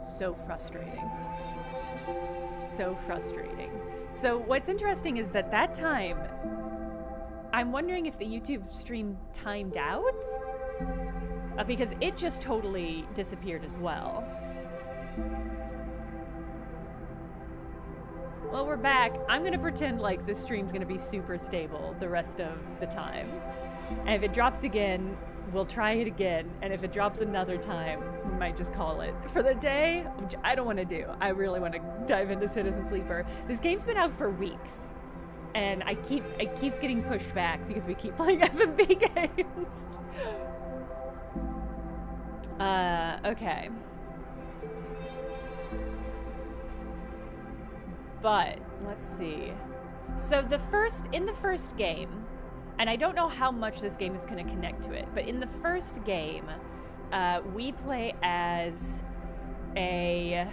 So frustrating. So frustrating. So what's interesting is that time, I'm wondering if the YouTube stream timed out, because it just totally disappeared as well. Well, we're back. I'm gonna pretend like this stream's gonna be super stable the rest of the time. And if it drops again, we'll try it again. And if it drops another time, we might just call it for the day, which I don't want to do. I really want to dive into Citizen Sleeper. This game's been out for weeks, and it keeps getting pushed back because we keep playing FMV games. Okay. But let's see. So in the first game, and I don't know how much this game is going to connect to it, but in the first game, we play as a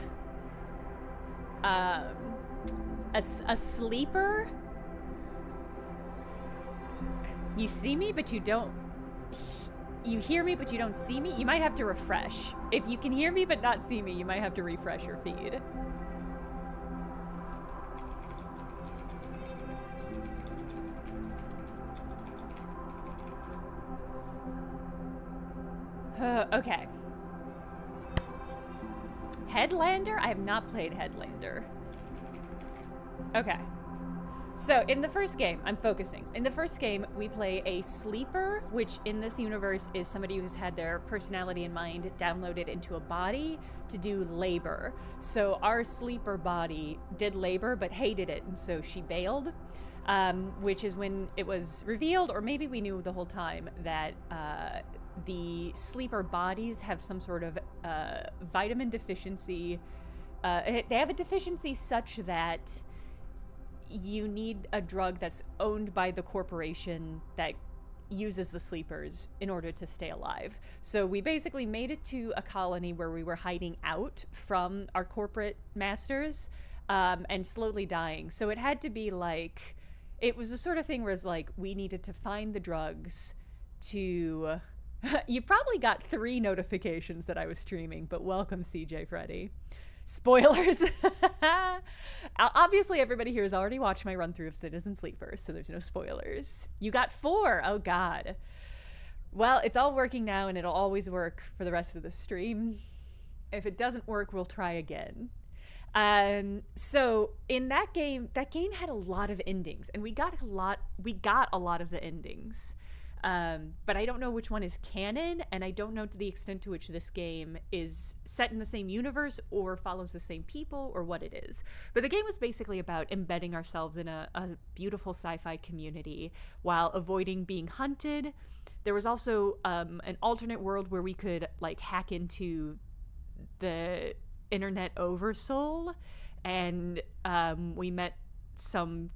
sleeper. You see me, but you don't. You hear me, but you don't see me. You might have to refresh. If you can hear me but not see me, you might have to refresh your feed. Okay. Headlander? I have not played Headlander. Okay. So, in the first game, I'm focusing. In the first game, we play a sleeper, which in this universe is somebody who's had their personality and mind downloaded into a body to do labor. So, our sleeper body did labor but hated it, and so she bailed. Which is when it was revealed, or maybe we knew the whole time, that the sleeper bodies have some sort of vitamin deficiency. They have a deficiency such that you need a drug that's owned by the corporation that uses the sleepers in order to stay alive. So we basically made it to a colony where we were hiding out from our corporate masters, and slowly dying. So it had to be like, it was the sort of thing where it's like, we needed to find the drugs to... You probably got 3 notifications that I was streaming, but welcome, CJ Freddy. Spoilers. Obviously, everybody here has already watched my run-through of Citizen Sleeper, so there's no spoilers. You got 4. Oh, God. Well, it's all working now, and it'll always work for the rest of the stream. If it doesn't work, we'll try again. So in that game had a lot of endings, and we got a lot of the endings. But I don't know which one is canon, and I don't know to the extent to which this game is set in the same universe or follows the same people or what it is. But the game was basically about embedding ourselves in a beautiful sci-fi community while avoiding being hunted. There was also an alternate world where we could like hack into the internet oversoul, and we met some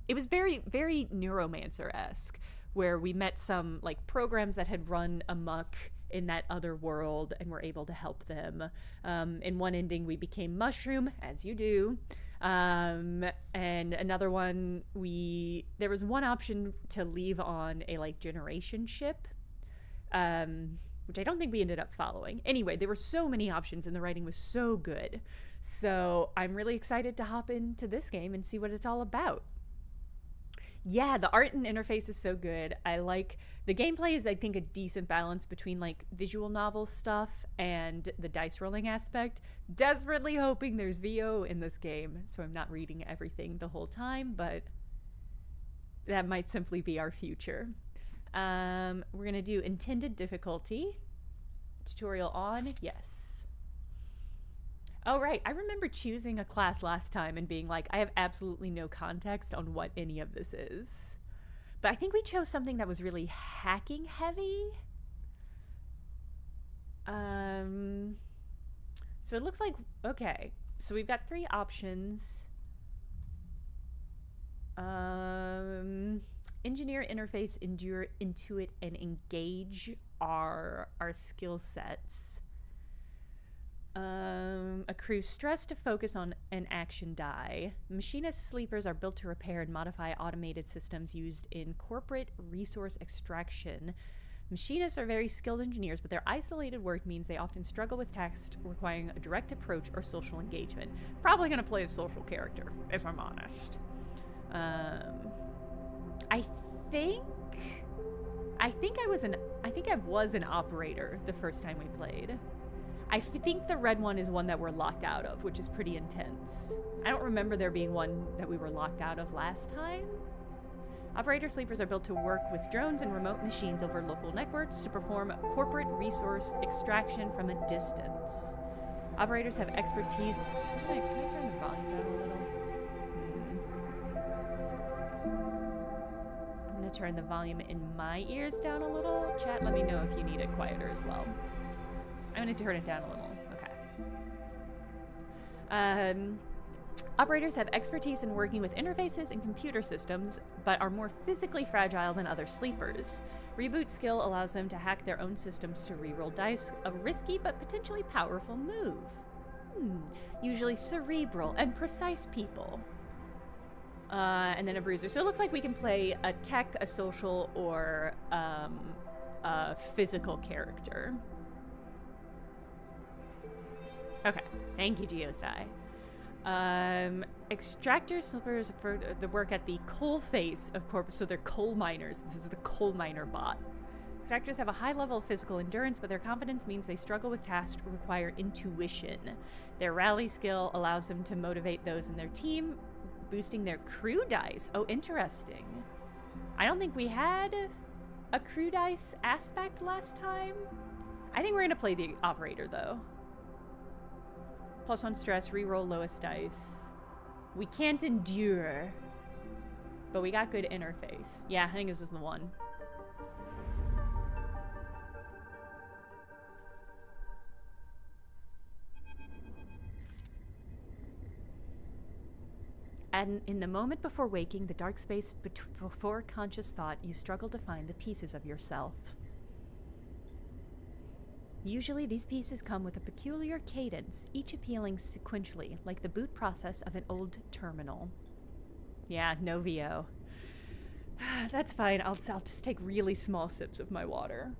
it was very, very Neuromancer-esque, where we met some like programs that had run amok in that other world and were able to help them. In one ending, we became Mushroom, as you do. And another one, there was one option to leave on a like generation ship, which I don't think we ended up following. Anyway, there were so many options and the writing was so good. So I'm really excited to hop into this game and see what it's all about. Yeah, the art and interface is so good. I like the gameplay is, I think, a decent balance between like visual novel stuff and the dice rolling aspect. Desperately hoping there's VO in this game, so I'm not reading everything the whole time, but that might simply be our future. We're gonna do intended difficulty. Tutorial on, yes. Oh, right. I remember choosing a class last time and being like, I have absolutely no context on what any of this is. But I think we chose something that was really hacking heavy. So it looks like, okay. So we've got 3 options. Engineer, interface, endure, intuit, and engage are our skill sets. Accrue stress to focus on an action die. Machinist sleepers are built to repair and modify automated systems used in corporate resource extraction. Machinists are very skilled engineers, but their isolated work means they often struggle with tasks requiring a direct approach or social engagement. Probably going to play a social character, if I'm honest. I think I was an operator the first time we played. I think the red one is one that we're locked out of, which is pretty intense. I don't remember there being one that we were locked out of last time. Operator sleepers are built to work with drones and remote machines over local networks to perform corporate resource extraction from a distance. Operators have expertise. Can I turn the volume down a little? I'm going to turn the volume in my ears down a little. Chat, let me know if you need it quieter as well. I'm going to turn it down a little. Okay. Operators have expertise in working with interfaces and computer systems, but are more physically fragile than other sleepers. Reboot skill allows them to hack their own systems to reroll dice, a risky but potentially powerful move. Usually cerebral and precise people. And then a bruiser. So it looks like we can play a tech, a social, or a physical character. Okay, thank you, Geosty. Extractor slippers for the work at the coal face of corpus, so they're coal miners. This is the coal miner bot. Extractors have a high level of physical endurance, but their confidence means they struggle with tasks that require intuition. Their rally skill allows them to motivate those in their team, boosting their crew dice. Oh, interesting. I don't think we had a crew dice aspect last time. I think we're gonna play the operator though. +1 stress, reroll lowest dice. We can't endure, but we got good interface. Yeah, I think this is the one. And in the moment before waking, the dark space before conscious thought, you struggle to find the pieces of yourself. Usually, these pieces come with a peculiar cadence, each appealing sequentially, like the boot process of an old terminal. Yeah, no VO. That's fine. I'll just take really small sips of my water.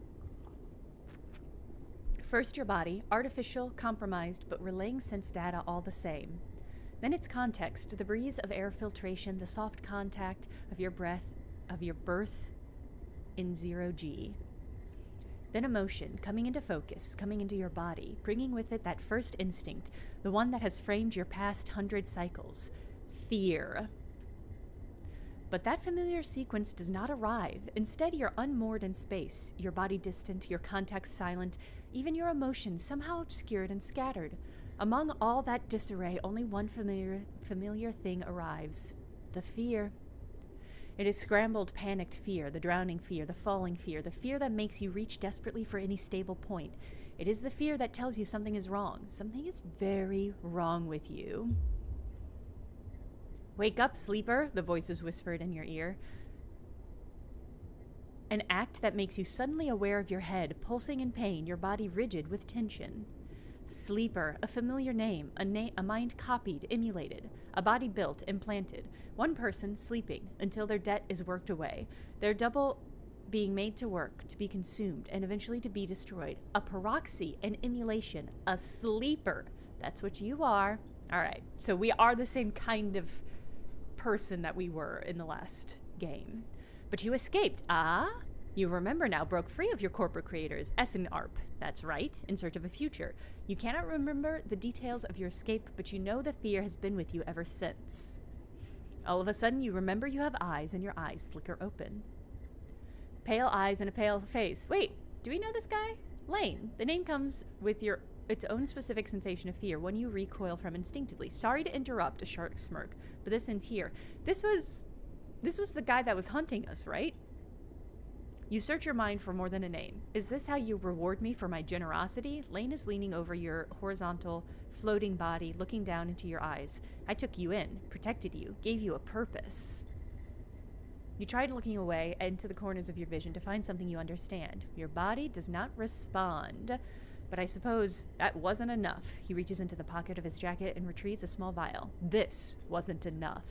First, your body, artificial, compromised, but relaying sense data all the same. Then its context, the breeze of air filtration, the soft contact of your breath, of your birth in 0G. Then emotion, coming into focus, coming into your body, bringing with it that first instinct, the one that has framed your past 100 cycles. Fear. But that familiar sequence does not arrive. Instead, you're unmoored in space, your body distant, your context silent, even your emotions somehow obscured and scattered. Among all that disarray, only one familiar thing arrives. The fear. It is scrambled, panicked fear, the drowning fear, the falling fear, the fear that makes you reach desperately for any stable point. It is the fear that tells you something is wrong. Something is very wrong with you. Wake up, sleeper, the voices whispered in your ear. An act that makes you suddenly aware of your head, pulsing in pain, your body rigid with tension. Sleeper, a familiar name, a mind copied, emulated, a body built, implanted. One person sleeping until their debt is worked away. Their double being made to work, to be consumed, and eventually to be destroyed. A paroxy, an emulation, a sleeper. That's what you are. All right, so we are the same kind of person that we were in the last game. But you escaped. Ah? You remember now, broke free of your corporate creators, S and ARP. That's right, in search of a future. You cannot remember the details of your escape, but you know the fear has been with you ever since. All of a sudden, you remember you have eyes, and your eyes flicker open. Pale eyes and a pale face. Wait, do we know this guy? Lane. The name comes with its own specific sensation of fear, one you recoil from instinctively. Sorry to interrupt, a sharp smirk, but this ends here. This was the guy that was hunting us, right? You search your mind for more than a name. Is this how you reward me for my generosity? Lane is leaning over your horizontal, floating body, looking down into your eyes. I took you in, protected you, gave you a purpose. You tried looking away into the corners of your vision to find something you understand. Your body does not respond. But I suppose that wasn't enough. He reaches into the pocket of his jacket and retrieves a small vial. This wasn't enough.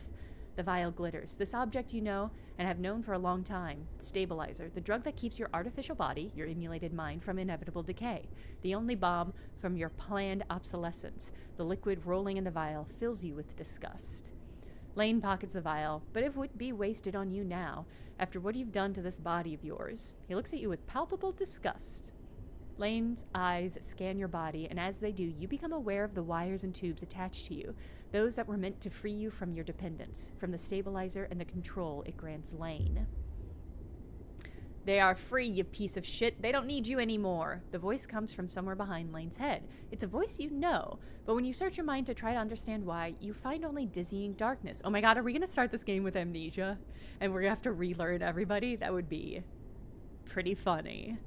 The vial glitters. This object you know and have known for a long time. Stabilizer, the drug that keeps your artificial body, your emulated mind, from inevitable decay. The only bomb from your planned obsolescence. The liquid rolling in the vial fills you with disgust. Lane pockets the vial, but it would be wasted on you now, after what you've done to this body of yours. He looks at you with palpable disgust. Lane's eyes scan your body, and as they do, you become aware of the wires and tubes attached to you, those that were meant to free you from your dependence, from the stabilizer and the control it grants Lane. They are free, you piece of shit. They don't need you anymore. The voice comes from somewhere behind Lane's head. It's a voice you know, but when you search your mind to try to understand why, you find only dizzying darkness. Oh my god, are we going to start this game with amnesia? And we're going to have to relearn everybody? That would be pretty funny.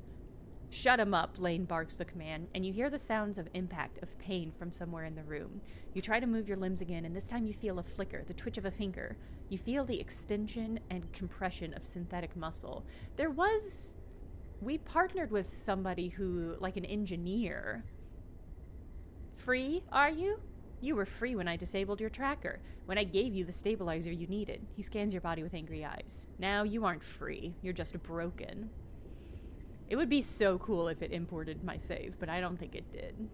Shut him up, Lane barks the command, and you hear the sounds of impact, of pain from somewhere in the room. You try to move your limbs again, and this time you feel a flicker, the twitch of a finger. You feel the extension and compression of synthetic muscle. We partnered with somebody who, like an engineer. Free, are you? You were free when I disabled your tracker, when I gave you the stabilizer you needed. He scans your body with angry eyes. Now you aren't free, you're just broken. It would be so cool if it imported my save, but I don't think it did.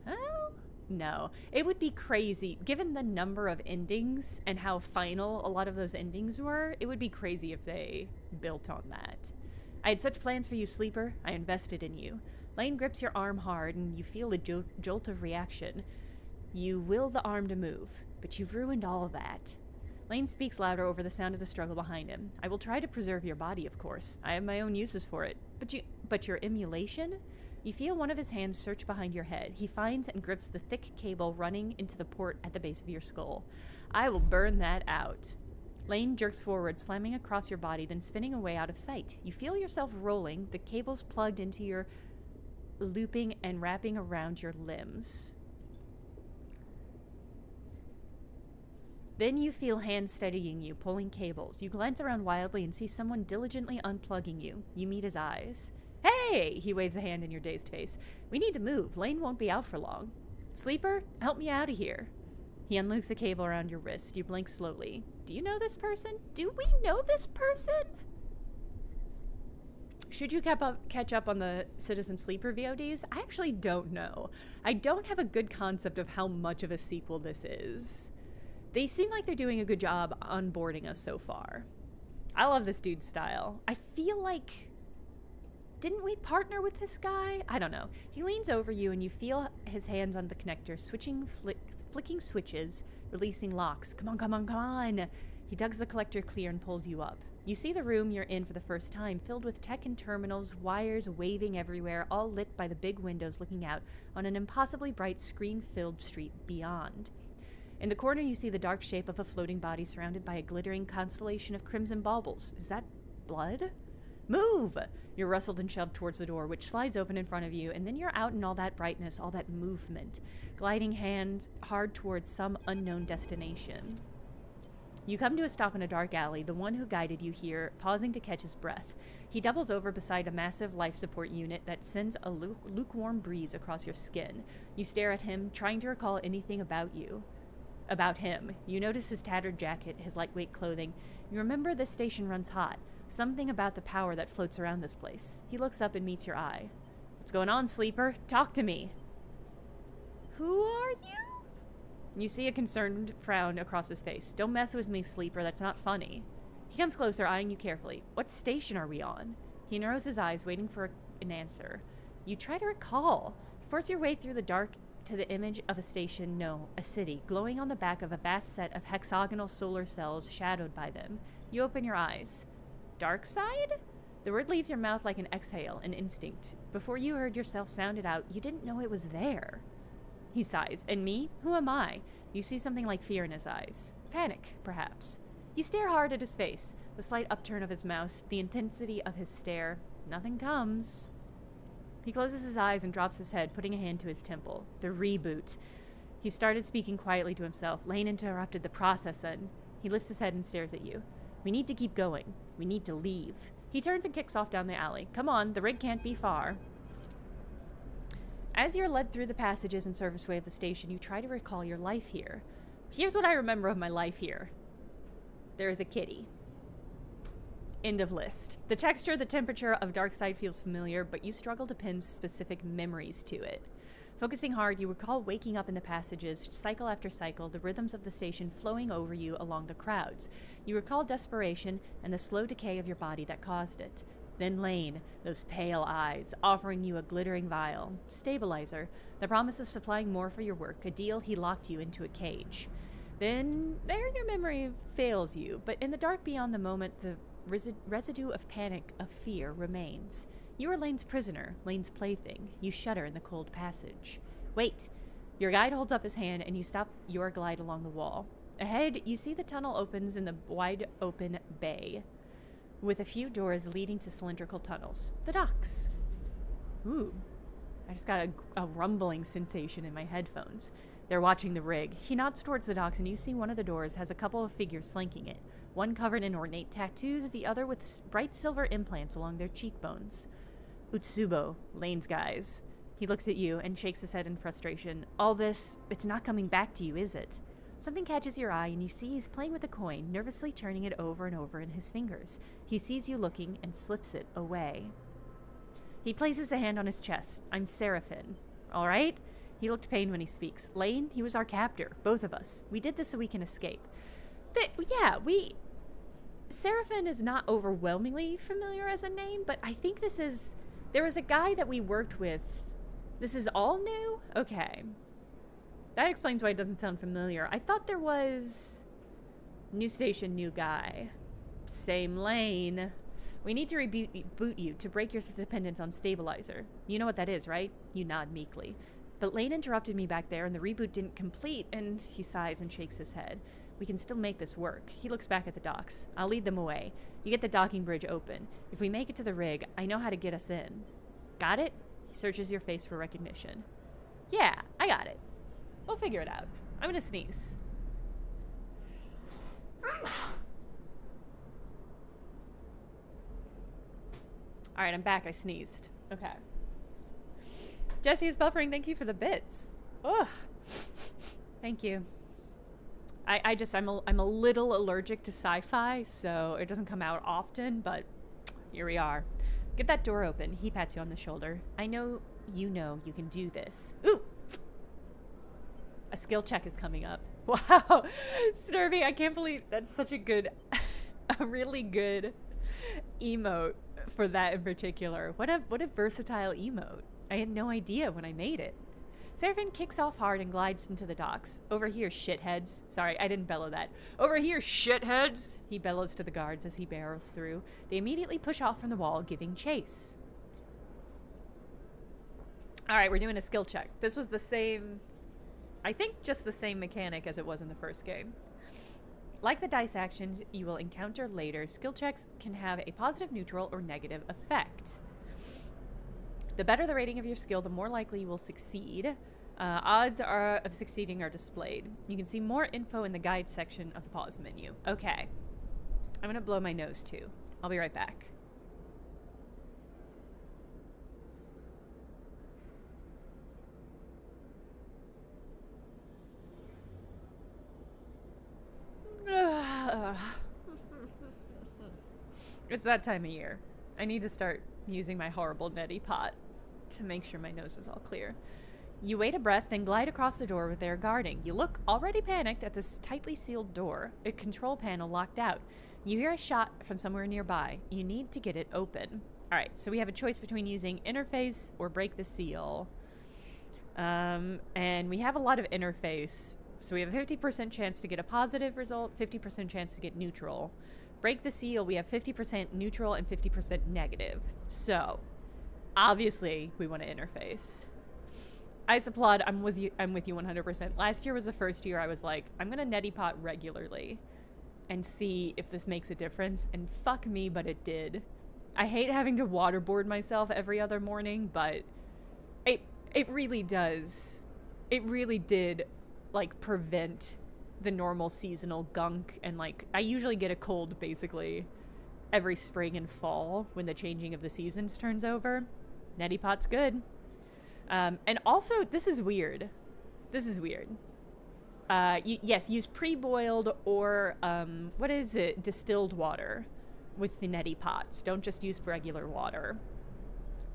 Oh, no. It would be crazy. Given the number of endings and how final a lot of those endings were, it would be crazy if they built on that. I had such plans for you, Sleeper. I invested in you. Lane grips your arm hard, and you feel a jolt of reaction. You will the arm to move, but you've ruined all of that. Lane speaks louder over the sound of the struggle behind him. I will try to preserve your body, of course. I have my own uses for it. But your emulation? You feel one of his hands search behind your head. He finds and grips the thick cable running into the port at the base of your skull. I will burn that out. Lane jerks forward, slamming across your body, then spinning away out of sight. You feel yourself rolling, the cables plugged into your looping and wrapping around your limbs. Then you feel hands steadying you, pulling cables. You glance around wildly and see someone diligently unplugging you. You meet his eyes. Hey! He waves a hand in your dazed face. We need to move. Lane won't be out for long. Sleeper, help me out of here. He unloops the cable around your wrist. You blink slowly. Do you know this person? Do we know this person? Should you catch up on the Citizen Sleeper VODs? I actually don't know. I don't have a good concept of how much of a sequel this is. They seem like they're doing a good job onboarding us so far. I love this dude's style. I feel like... Didn't we partner with this guy? I don't know. He leans over you and you feel his hands on the connector, flicking switches, releasing locks. Come on, come on, come on. He tugs the collector clear and pulls you up. You see the room you're in for the first time, filled with tech and terminals, wires waving everywhere, all lit by the big windows looking out on an impossibly bright screen-filled street beyond. In the corner, you see the dark shape of a floating body surrounded by a glittering constellation of crimson baubles. Is that blood? Move! You're rustled and shoved towards the door, which slides open in front of you, and then you're out in all that brightness, all that movement, gliding hands hard towards some unknown destination. You come to a stop in a dark alley, the one who guided you here, pausing to catch his breath. He doubles over beside a massive life support unit that sends a lukewarm breeze across your skin. You stare at him, trying to recall anything about him. You notice his tattered jacket, his lightweight clothing. You remember this station runs hot. Something about the power that floats around this place. He looks up and meets your eye. What's going on, Sleeper? Talk to me. Who are you? You see a concerned frown across his face. Don't mess with me, Sleeper. That's not funny. He comes closer, eyeing you carefully. What station are we on? He narrows his eyes, waiting for an answer. You try to recall. Force your way through the dark to the image of a station, no, a city, glowing on the back of a vast set of hexagonal solar cells shadowed by them. You open your eyes. Dark side? The word leaves your mouth like an exhale, an instinct. Before you heard yourself sound it out, you didn't know it was there. He sighs. And me? Who am I? You see something like fear in his eyes. Panic, perhaps. You stare hard at his face, the slight upturn of his mouth, the intensity of his stare. Nothing comes. He closes his eyes and drops his head, putting a hand to his temple. The reboot. He started speaking quietly to himself. Lane interrupted the process then. He lifts his head and stares at you. We need to keep going. We need to leave. He turns and kicks off down the alley. Come on, the rig can't be far. As you're led through the passages and serviceway of the station, you try to recall your life here. Here's what I remember of my life here. There is a kitty. End of list. The texture, the temperature of Darkside feels familiar, but you struggle to pin specific memories to it. Focusing hard, you recall waking up in the passages, cycle after cycle, the rhythms of the station flowing over you along the crowds. You recall desperation and the slow decay of your body that caused it. Then Lane, those pale eyes, offering you a glittering vial. Stabilizer, the promise of supplying more for your work, a deal he locked you into a cage. Then, there your memory fails you, but in the dark beyond the moment, the residue of panic, of fear, remains. You are Lane's prisoner, Lane's plaything. You shudder in the cold passage. Wait! Your guide holds up his hand and you stop your glide along the wall. Ahead, you see the tunnel opens in the wide open bay, with a few doors leading to cylindrical tunnels. The docks. Ooh. I just got a rumbling sensation in my headphones. They're watching the rig. He nods towards the docks and you see one of the doors has a couple of figures flanking it. One covered in ornate tattoos, the other with bright silver implants along their cheekbones. Utsubo, Lane's guys. He looks at you and shakes his head in frustration. All this, it's not coming back to you, is it? Something catches your eye and you see he's playing with a coin, nervously turning it over and over in his fingers. He sees you looking and slips it away. He places a hand on his chest. I'm Seraphin. All right? He looked pained when he speaks. Lane, he was our captor, both of us. We did this so we can escape. Seraphin is not overwhelmingly familiar as a name, but I think there was a guy that we worked with. This is all new? Okay. That explains why it doesn't sound familiar. I thought there was new station, new guy. Same lane. We need to reboot you to break your dependence on stabilizer. You know what that is, right? You nod meekly. But Lane interrupted me back there and the reboot didn't complete, and he sighs and shakes his head. We can still make this work. He looks back at the docks. I'll lead them away. You get the docking bridge open. If we make it to the rig, I know how to get us in. Got it? He searches your face for recognition. Yeah, I got it. We'll figure it out. I'm gonna sneeze. Alright, I'm back. I sneezed. Okay. Jesse is buffering. Thank you for the bits. Ugh. Thank you. I'm a little allergic to sci-fi, so it doesn't come out often, but here we are. Get that door open. He pats you on the shoulder. I know you can do this. Ooh! A skill check is coming up. Wow! Sturby, I can't believe that's such a really good emote for that in particular. What a versatile emote. I had no idea when I made it. Seraphin kicks off hard and glides into the docks. Over here, shitheads. Sorry, I didn't bellow that. Over here, shitheads! He bellows to the guards as he barrels through. They immediately push off from the wall, giving chase. Alright, we're doing a skill check. This was the same... I think just the same mechanic as it was in the first game. Like the dice actions you will encounter later, skill checks can have a positive, neutral, or negative effect. The better the rating of your skill, the more likely you will succeed. Odds of succeeding are displayed. You can see more info in the guide section of the pause menu. Okay. I'm gonna blow my nose too. I'll be right back. It's that time of year. I need to start using my horrible neti pot to make sure my nose is all clear. You wait a breath, then glide across the door with their guarding. You look already panicked at this tightly sealed door, a control panel locked out. You hear a shot from somewhere nearby. You need to get it open. Alright, so we have a choice between using interface or break the seal. And we have a lot of interface. So we have a 50% chance to get a positive result, 50% chance to get neutral. Break the seal, we have 50% neutral and 50% negative. So, obviously, we want to interface. Ice applaud, I'm with you 100%. Last year was the first year I was like, I'm gonna neti pot regularly and see if this makes a difference, and fuck me, but it did. I hate having to waterboard myself every other morning, but it really does. It really did, like, prevent the normal seasonal gunk, and like I usually get a cold basically every spring and fall when the changing of the seasons turns over. Neti pot's good. And also this is weird. Yes, use pre-boiled or what is it? Distilled water with the neti pots. Don't just use regular water.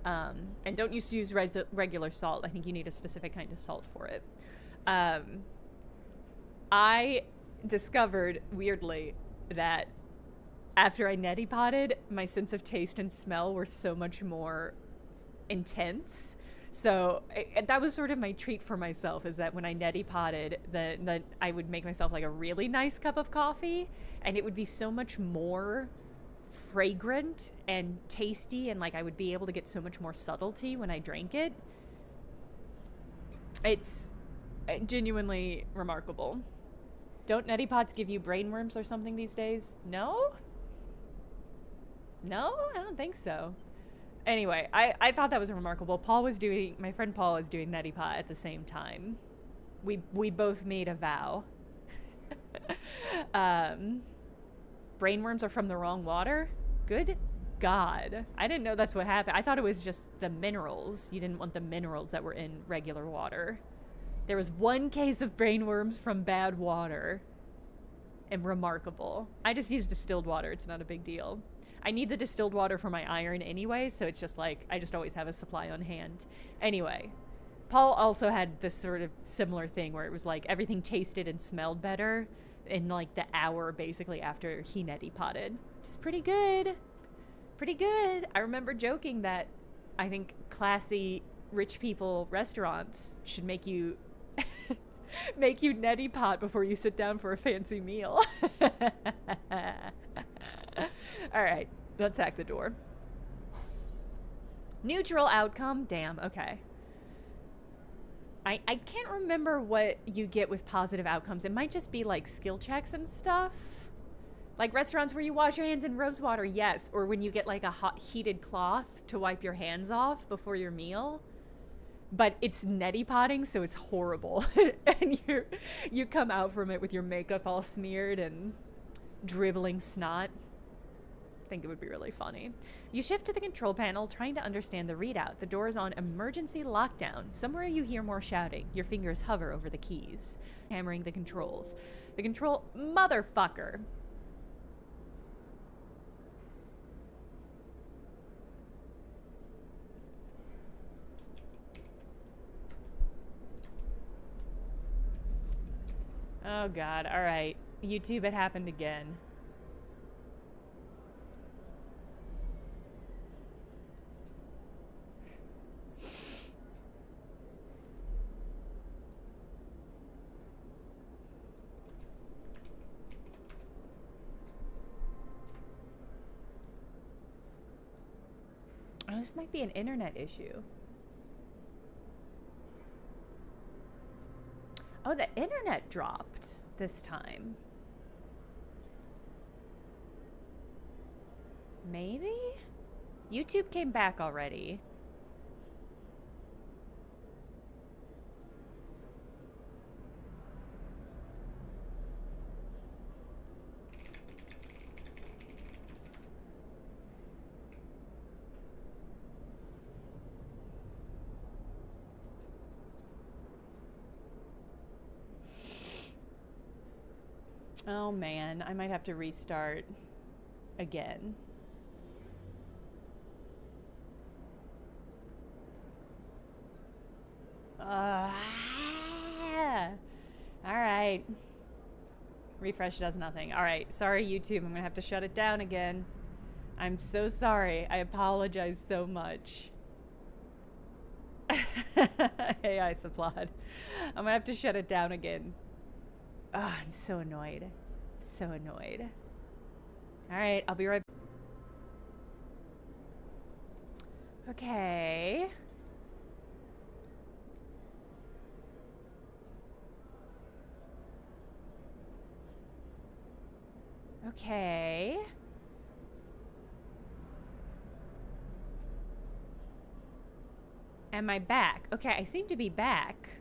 And don't use regular salt. I think you need a specific kind of salt for it. I discovered weirdly that after I neti potted, my sense of taste and smell were so much more intense. So that was sort of my treat for myself, is that when I neti potted, that I would make myself like a really nice cup of coffee, and it would be so much more fragrant and tasty, and like I would be able to get so much more subtlety when I drank it. It's genuinely remarkable. Don't neti pots give you brain worms or something these days? No? No? I don't think so. Anyway, I thought that was remarkable. My friend Paul was doing neti pot at the same time. We both made a vow. Brain worms are from the wrong water? Good God. I didn't know that's what happened. I thought it was just the minerals. You didn't want the minerals that were in regular water. There was one case of brain worms from bad water. And remarkable. I just use distilled water. It's not a big deal. I need the distilled water for my iron anyway, so it's just like, I just always have a supply on hand. Anyway, Paul also had this sort of similar thing where it was like everything tasted and smelled better in like the hour basically after he neti potted. Which is pretty good. Pretty good. I remember joking that I think classy rich people restaurants should make you make you neti pot before you sit down for a fancy meal. All right, let's hack the door. Neutral outcome? Damn, okay. I can't remember what you get with positive outcomes. It might just be like skill checks and stuff. Like restaurants where you wash your hands in rose water, yes. Or when you get like a hot heated cloth to wipe your hands off before your meal. But it's neti potting, so it's horrible. And you come out from it with your makeup all smeared and dribbling snot. I think it would be really funny. You shift to the control panel, trying to understand the readout. The door is on emergency lockdown. Somewhere you hear more shouting. Your fingers hover over the keys, hammering the controls. The control... Motherfucker! Oh God, alright. YouTube, it happened again. Oh, this might be an internet issue. Oh, the internet dropped this time. Maybe? YouTube came back already. Oh man, I might have to restart again. Alright. Refresh does nothing. Alright, sorry YouTube, I'm gonna have to shut it down again. I'm so sorry. I apologize so much. AI supplied. I'm gonna have to shut it down again. Oh, I'm so annoyed. So annoyed. Alright, I'll be right back. Okay. Okay. Am I back? Okay, I seem to be back.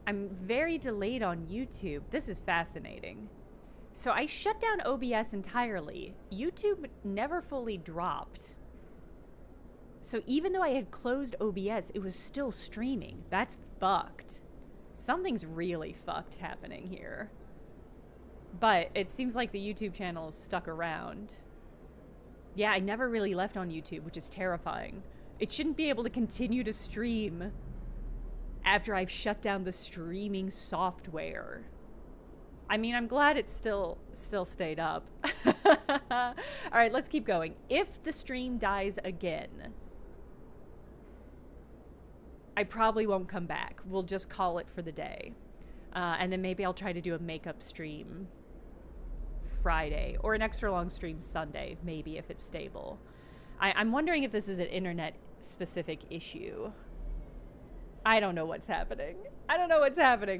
I'm very delayed on YouTube. This is fascinating. So I shut down OBS entirely. YouTube never fully dropped. So even though I had closed OBS, it was still streaming. That's fucked. Something's really fucked happening here. But it seems like the YouTube channel is stuck around. Yeah, I never really left on YouTube, which is terrifying. It shouldn't be able to continue to stream after I've shut down the streaming software. I mean, I'm glad it still stayed up. All right, let's keep going. If the stream dies again, I probably won't come back. We'll just call it for the day. And then maybe I'll try to do a makeup stream Friday or an extra long stream Sunday, maybe, if it's stable. I'm wondering if this is an internet specific issue. I don't know what's happening.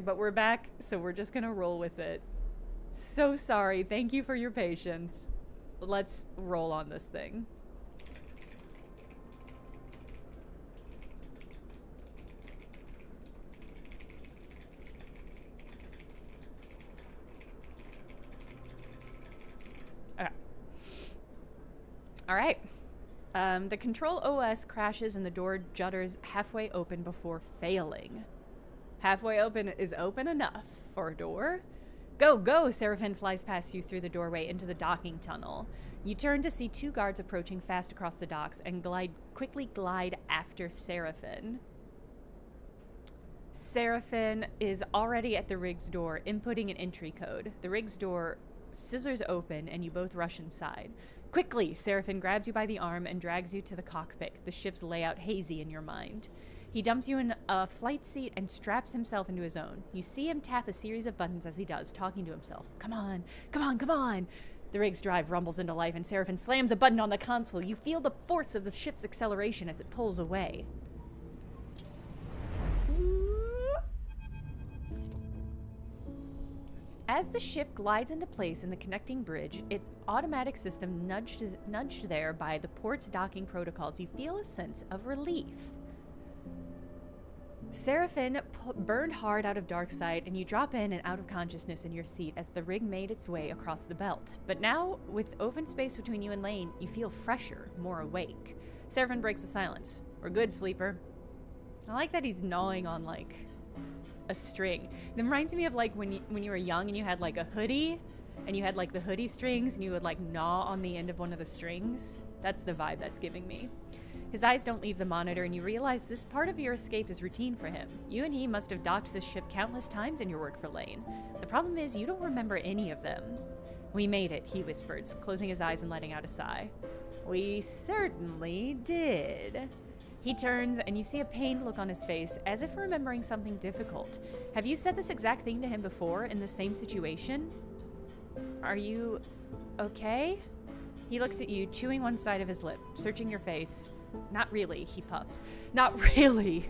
But we're back, so we're just gonna roll with it. So sorry. Thank you for your patience. Let's roll on this thing. All right. The control OS crashes and the door judders halfway open before failing. Halfway open is open enough for a door. Go, go! Seraphin flies past you through the doorway into the docking tunnel. You turn to see two guards approaching fast across the docks and quickly glide after Seraphin. Seraphin is already at the rig's door, inputting an entry code. The rig's door scissors open and you both rush inside. Quickly, Seraphin grabs you by the arm and drags you to the cockpit, the ship's layout hazy in your mind. He dumps you in a flight seat and straps himself into his own. You see him tap a series of buttons as he does, talking to himself. Come on, come on, come on! The rig's drive rumbles into life and Seraphin slams a button on the console. You feel the force of the ship's acceleration as it pulls away. As the ship glides into place in the connecting bridge, its automatic system nudged there by the port's docking protocols, you feel a sense of relief. Seraphin burned hard out of Darkside, and you drop in and out of consciousness in your seat as the rig made its way across the belt. But now, with open space between you and Lane, you feel fresher, more awake. Seraphin breaks the silence. We're good, sleeper. I like that he's gnawing on, like, a string. It reminds me of, like, when you were young and you had, like, a hoodie, and you had, like, the hoodie strings, and you would, like, gnaw on the end of one of the strings. That's the vibe that's giving me. His eyes don't leave the monitor, and you realize this part of your escape is routine for him. You and he must have docked this ship countless times in your work for Lane. The problem is you don't remember any of them. We made it, he whispers, closing his eyes and letting out a sigh. We certainly did. He turns, and you see a pained look on his face, as if remembering something difficult. Have you said this exact thing to him before, in the same situation? Are you okay? He looks at you, chewing one side of his lip, searching your face. Not really, he puffs. Not really.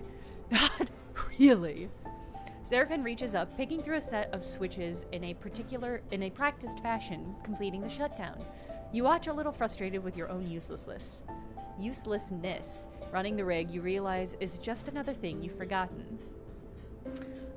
Not really. Seraphin reaches up, picking through a set of switches in a practiced fashion, completing the shutdown. You watch a little frustrated with your own uselessness. Running the rig, you realize, is just another thing you've forgotten.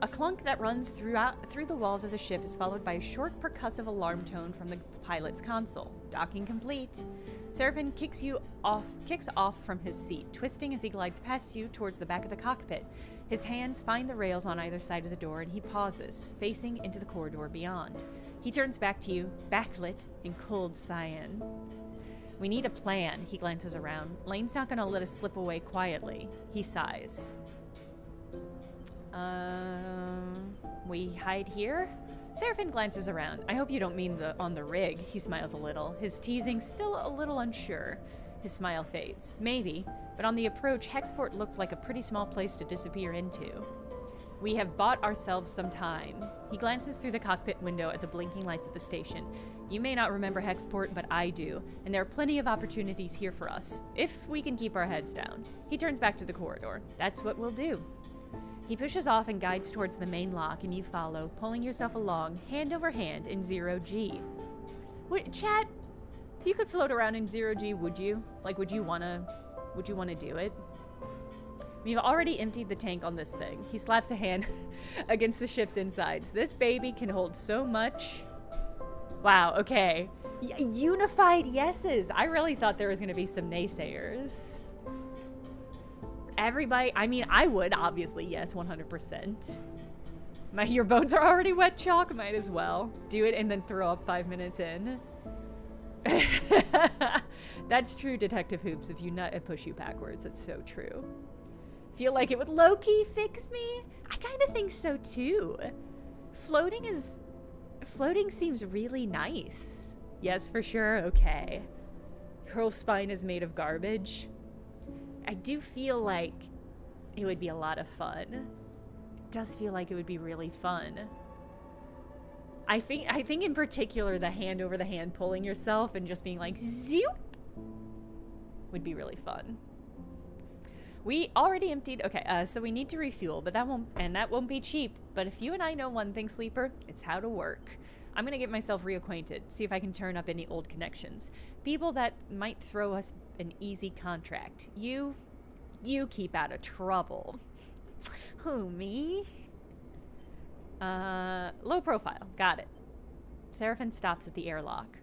A clunk that runs through the walls of the ship is followed by a short percussive alarm tone from the pilot's console. Docking complete. Seraphin kicks off from his seat, twisting as he glides past you towards the back of the cockpit. His hands find the rails on either side of the door, and he pauses, facing into the corridor beyond. He turns back to you, backlit in cold cyan. We need a plan, he glances around. Lane's not gonna let us slip away quietly. He sighs. We hide here? Seraphin glances around. I hope you don't mean on the rig. He smiles a little, his teasing still a little unsure. His smile fades. Maybe, but on the approach, Hexport looked like a pretty small place to disappear into. We have bought ourselves some time. He glances through the cockpit window at the blinking lights at the station. You may not remember Hexport, but I do, and there are plenty of opportunities here for us, if we can keep our heads down. He turns back to the corridor. That's what we'll do. He pushes off and guides towards the main lock, and you follow, pulling yourself along, hand over hand, in 0G. Chat, if you could float around in 0G, would you? Like, would you wanna do it? We've already emptied the tank on this thing. He slaps a hand against the ship's insides. This baby can hold so much. Wow, okay. Unified yeses. I really thought there was gonna be some naysayers. Everybody, I mean, I would, obviously, yes, 100%. Your bones are already wet, Chalk. Might as well do it and then throw up 5 minutes in. That's true, Detective Hoops. If you nut, it push you backwards. That's so true. Feel like it would low-key fix me? I kind of think so too. Floating seems really nice. Yes, for sure. Okay. Your whole spine is made of garbage. I do feel like it would be a lot of fun. It does feel like it would be really fun. I think in particular the hand over the hand pulling yourself and just being like zoop would be really fun. We already emptied. Okay, so we need to refuel, but that won't be cheap. But if you and I know one thing, Sleeper, it's how to work. I'm gonna get myself reacquainted, see if I can turn up any old connections, people that might throw us an easy contract. You keep out of trouble. Who, me? Low profile. Got it. Seraphin stops at the airlock.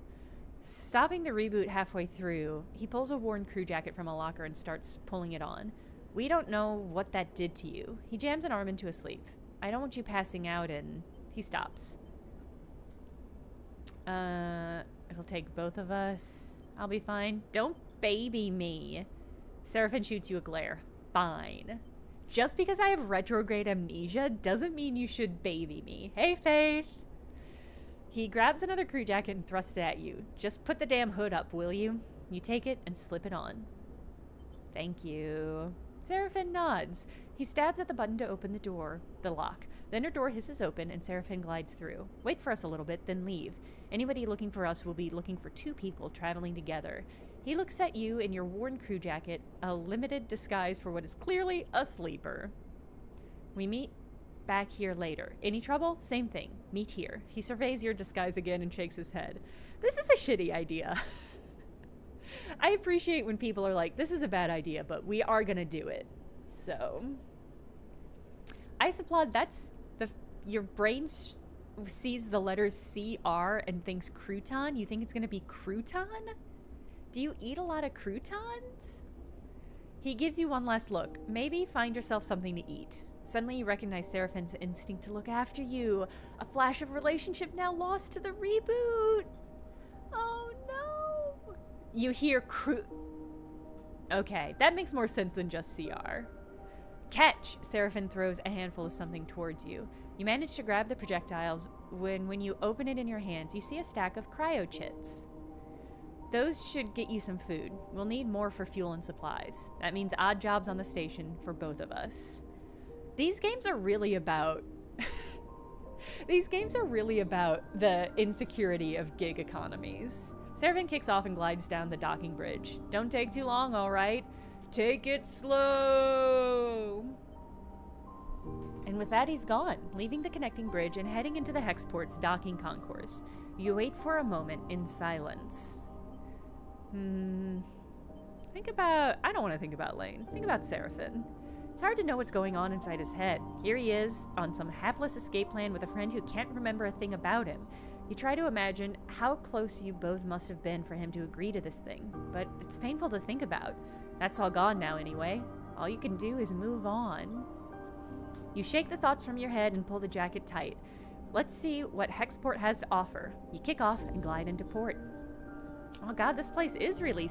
Stopping the reboot halfway through, he pulls a worn crew jacket from a locker and starts pulling it on. We don't know what that did to you. He jams an arm into a sleeve. I don't want you passing out, and he stops. It'll take both of us. I'll be fine. Don't baby me. Seraphin shoots you a glare. Fine. Just because I have retrograde amnesia doesn't mean you should baby me. Hey, Faith. He grabs another crew jacket and thrusts it at you. Just put the damn hood up, will you? You take it and slip it on. Thank you. Seraphin nods. He stabs at the button to open the lock. Then her door hisses open and Seraphin glides through. Wait for us a little bit, then leave. Anybody looking for us will be looking for two people traveling together. He looks at you in your worn crew jacket, a limited disguise for what is clearly a sleeper. We meet back here later. Any trouble? Same thing. Meet here. He surveys your disguise again and shakes his head. This is a shitty idea. I appreciate when people are like, this is a bad idea, but we are gonna do it. So, I applaud. That's your brain sees the letters C-R and thinks crouton. You think it's gonna be crouton? Do you eat a lot of croutons? He gives you one last look. Maybe find yourself something to eat. Suddenly you recognize Seraphin's instinct to look after you. A flash of relationship now lost to the reboot. Oh no. You hear Okay, that makes more sense than just CR. Catch! Seraphin throws a handful of something towards you. You manage to grab the projectiles. When you open it in your hands, you see a stack of cryo-chits. Those should get you some food. We'll need more for fuel and supplies. That means odd jobs on the station for both of us. These games are really about... These games are really about the insecurity of gig economies. Seraphin kicks off and glides down the docking bridge. Don't take too long, all right? Take it slow! And with that, he's gone, leaving the connecting bridge and heading into the Hexport's docking concourse. You wait for a moment in silence. I don't want to think about Lane. Think about Seraphin. It's hard to know what's going on inside his head. Here he is, on some hapless escape plan with a friend who can't remember a thing about him. You try to imagine how close you both must have been for him to agree to this thing, but it's painful to think about. That's all gone now anyway. All you can do is move on. You shake the thoughts from your head and pull the jacket tight. Let's see what Hexport has to offer. You kick off and glide into port. Oh god, this place is really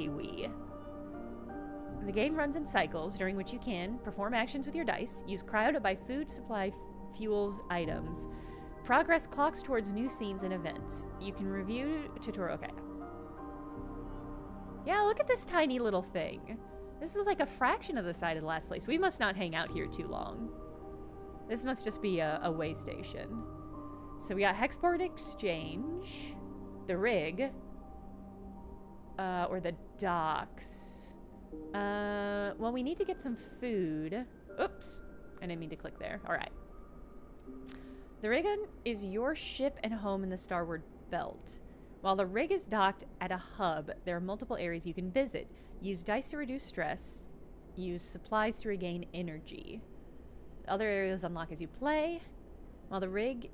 wee. The game runs in cycles, during which you can perform actions with your dice, use cryo to buy food, supply, fuels, items. Progress clocks towards new scenes and events. You can review tutorial. Okay. Yeah, look at this tiny little thing. This is like a fraction of the size of the last place. We must not hang out here too long. This must just be a way station. So we got Hexport Exchange, the rig, or the docks. Well, we need to get some food. Oops, I didn't mean to click there. All right. The rig is your ship and home in the Starward Belt. While the rig is docked at a hub, there are multiple areas you can visit. Use dice to reduce stress. Use supplies to regain energy. Other areas unlock as you play. While the rig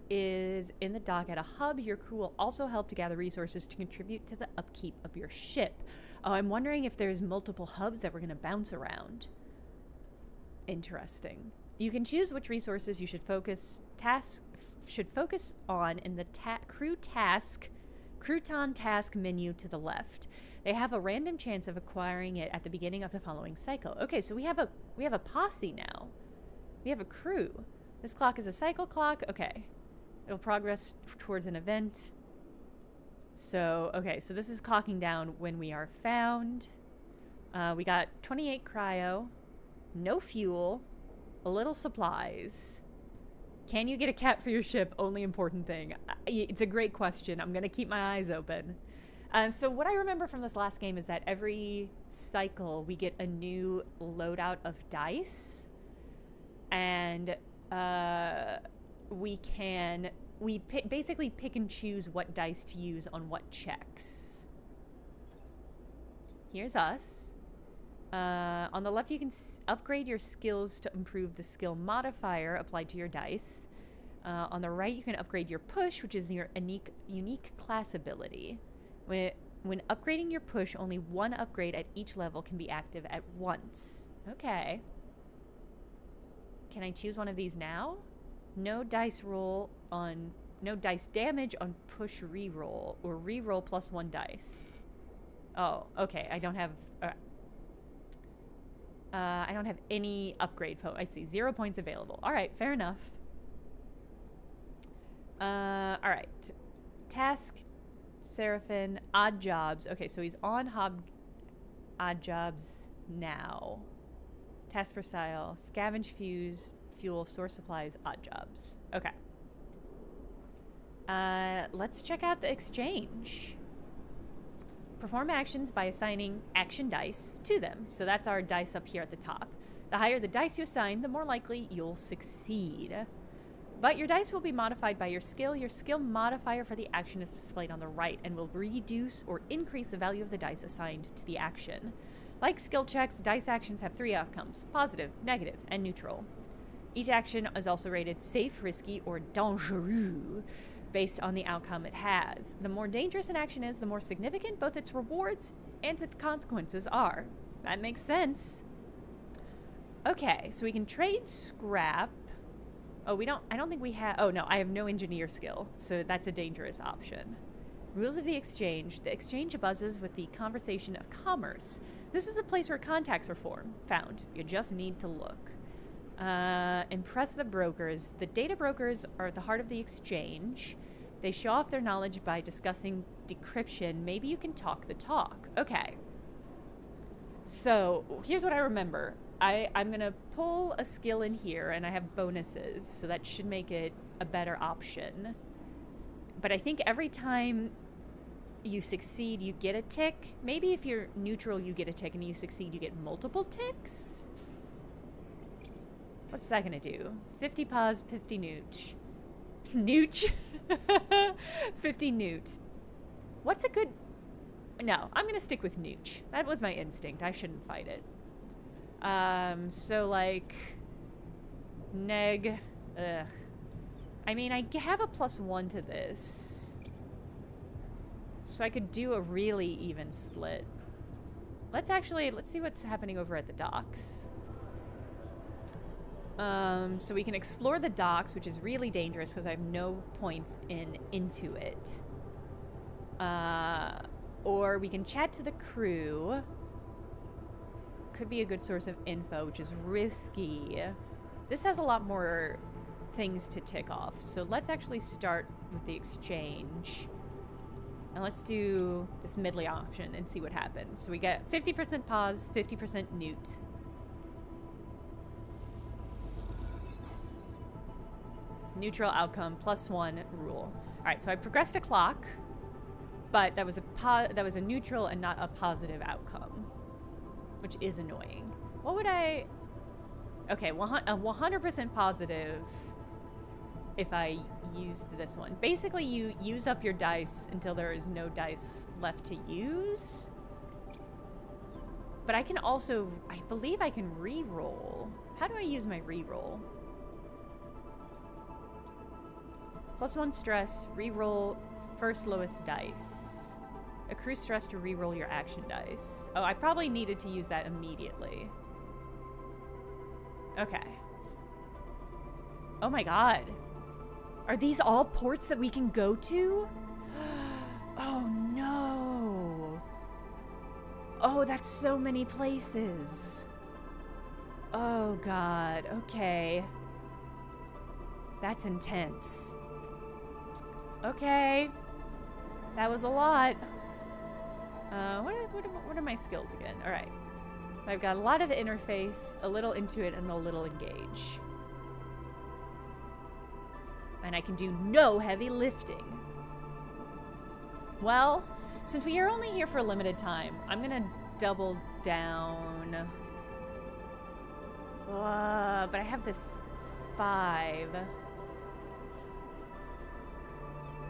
is in the dock at a hub, your crew will also help to gather resources to contribute to the upkeep of your ship. Oh, I'm wondering if there's multiple hubs that we're going to bounce around. Interesting. You can choose which resources you should focus on in the crouton task menu to the left. They have a random chance of acquiring it at the beginning of the following cycle. Okay, so we have a posse now. We have a crew. This clock is a cycle clock. Okay. It'll progress towards an event. So, okay, so this is clocking down when we are found. We got 28 cryo, no fuel, a little supplies. Can you get a cat for your ship? Only important thing. It's a great question. I'm going to keep my eyes open. So what I remember from this last game is that every cycle we get a new loadout of dice. And we basically pick and choose what dice to use on what checks. Here's us. On the left, you can upgrade your skills to improve the skill modifier applied to your dice. On the right, you can upgrade your push, which is your unique class ability. When upgrading your push, only one upgrade at each level can be active at once. Okay. Can I choose one of these now? No dice damage on push reroll, or reroll plus 1 dice. Oh, okay. I don't have any upgrade I see 0 points available. All right, fair enough. All right. Task, Seraphin, odd jobs. Okay, so he's on odd jobs now. Task per style, scavenge fuel, source supplies, odd jobs. Okay. Let's check out the exchange. Perform actions by assigning action dice to them. So that's our dice up here at the top. The higher the dice you assign, the more likely you'll succeed. But your dice will be modified by your skill. Your skill modifier for the action is displayed on the right and will reduce or increase the value of the dice assigned to the action. Like skill checks, dice actions have 3 outcomes: positive, negative, and neutral. Each action is also rated safe, risky, or dangereux based on the outcome it has. The more dangerous an action is, the more significant both its rewards and its consequences are. That makes sense. Okay, so we can trade scrap. Oh, I don't think we have, oh no, I have no engineer skill, so that's a dangerous option. Rules of the exchange. The exchange buzzes with the conversation of commerce. This is a place where contacts are found. You just need to look. Impress the brokers. The data brokers are at the heart of the exchange. They show off their knowledge by discussing decryption. Maybe you can talk the talk. Okay. So here's what I remember. I'm going to pull a skill in here, and I have bonuses, so that should make it a better option. But I think every time you succeed, you get a tick. Maybe if you're neutral, you get a tick, and you succeed, you get multiple ticks? What's that gonna do? 50 pause, 50 nooch. Nooch? 50 newt. What's a good... No, I'm gonna stick with nooch. That was my instinct. I shouldn't fight it. So like... Neg... Ugh. I mean, I have a +1 to this. So I could do a really even split. Let's see what's happening over at the docks. So we can explore the docks, which is really dangerous because I have no points into it. Or we can chat to the crew. Could be a good source of info, which is risky. This has a lot more things to tick off. So let's actually start with the exchange. And let's do this midley option and see what happens. So we get 50% pause, 50% newt. Neutral outcome, +1 rule. All right, so I progressed a clock, but that was a neutral and not a positive outcome, which is annoying. What would I... Okay, 100% positive if I used this one. Basically, you use up your dice until there is no dice left to use. But I can also... I believe I can re-roll. How do I use my re-roll? +1 stress, re-roll first lowest dice. Accrue stress to re-roll your action dice. Oh, I probably needed to use that immediately. Okay. Oh my god. Are these all ports that we can go to? Oh no. Oh, that's so many places. Oh god. Okay. That's intense. Okay. That was a lot. What are my skills again? Alright. I've got a lot of interface, a little intuit, and a little engage. And I can do no heavy lifting. Well, since we are only here for a limited time, I'm gonna double down. But I have this 5.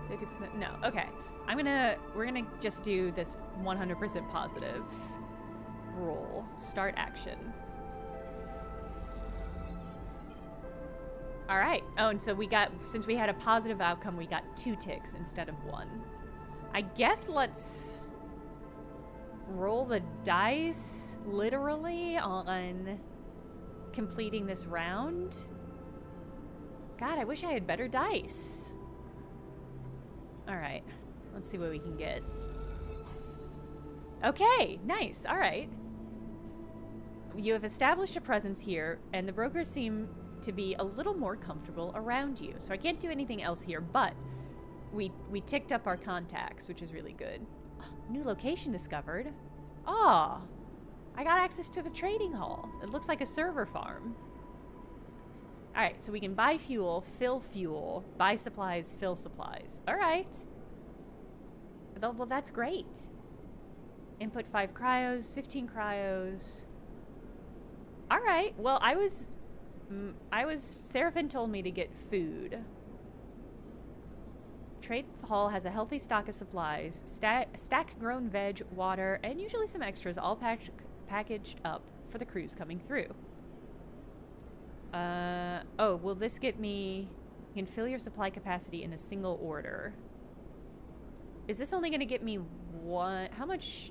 50%, no, okay. We're gonna just do this 100% positive roll. Start action. All right. Oh, and so since we had a positive outcome, we got 2 ticks instead of 1. I guess let's roll the dice literally on completing this round. God, I wish I had better dice. All right. Let's see what we can get. Okay, nice. All right. You have established a presence here, and the brokers seem to be a little more comfortable around you. So I can't do anything else here, but we ticked up our contacts, which is really good. New location discovered. Oh, I got access to the trading hall. It looks like a server farm. All right, so we can buy fuel, buy supplies, fill supplies. All right. Well, that's great. Input 5 cryos, 15 cryos. All right. Well, Seraphin told me to get food. Trade hall has a healthy stock of supplies, stack grown veg, water, and usually some extras all packaged up for the crews coming through. Oh, will this get me... You can fill your supply capacity in a single order. Is this only going to get me one... How much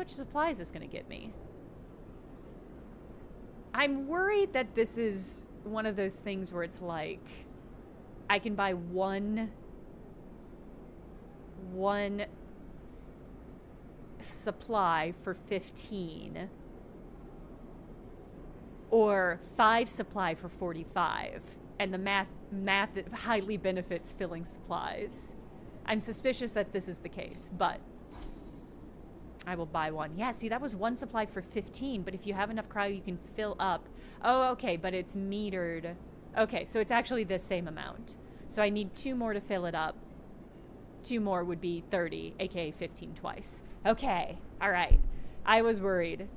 supply is this going to get me? I'm worried that this is one of those things where it's like... I can buy one supply for 15. Or 5 supply for 45. And the math highly benefits filling supplies. I'm suspicious that this is the case, but I will buy one. Yeah, see, that was 1 supply for 15, but if you have enough cryo, you can fill up. Oh, okay, but it's metered. Okay, so it's actually the same amount. So I need 2 more to fill it up. 2 more would be 30, aka 15 twice. Okay, all right. I was worried.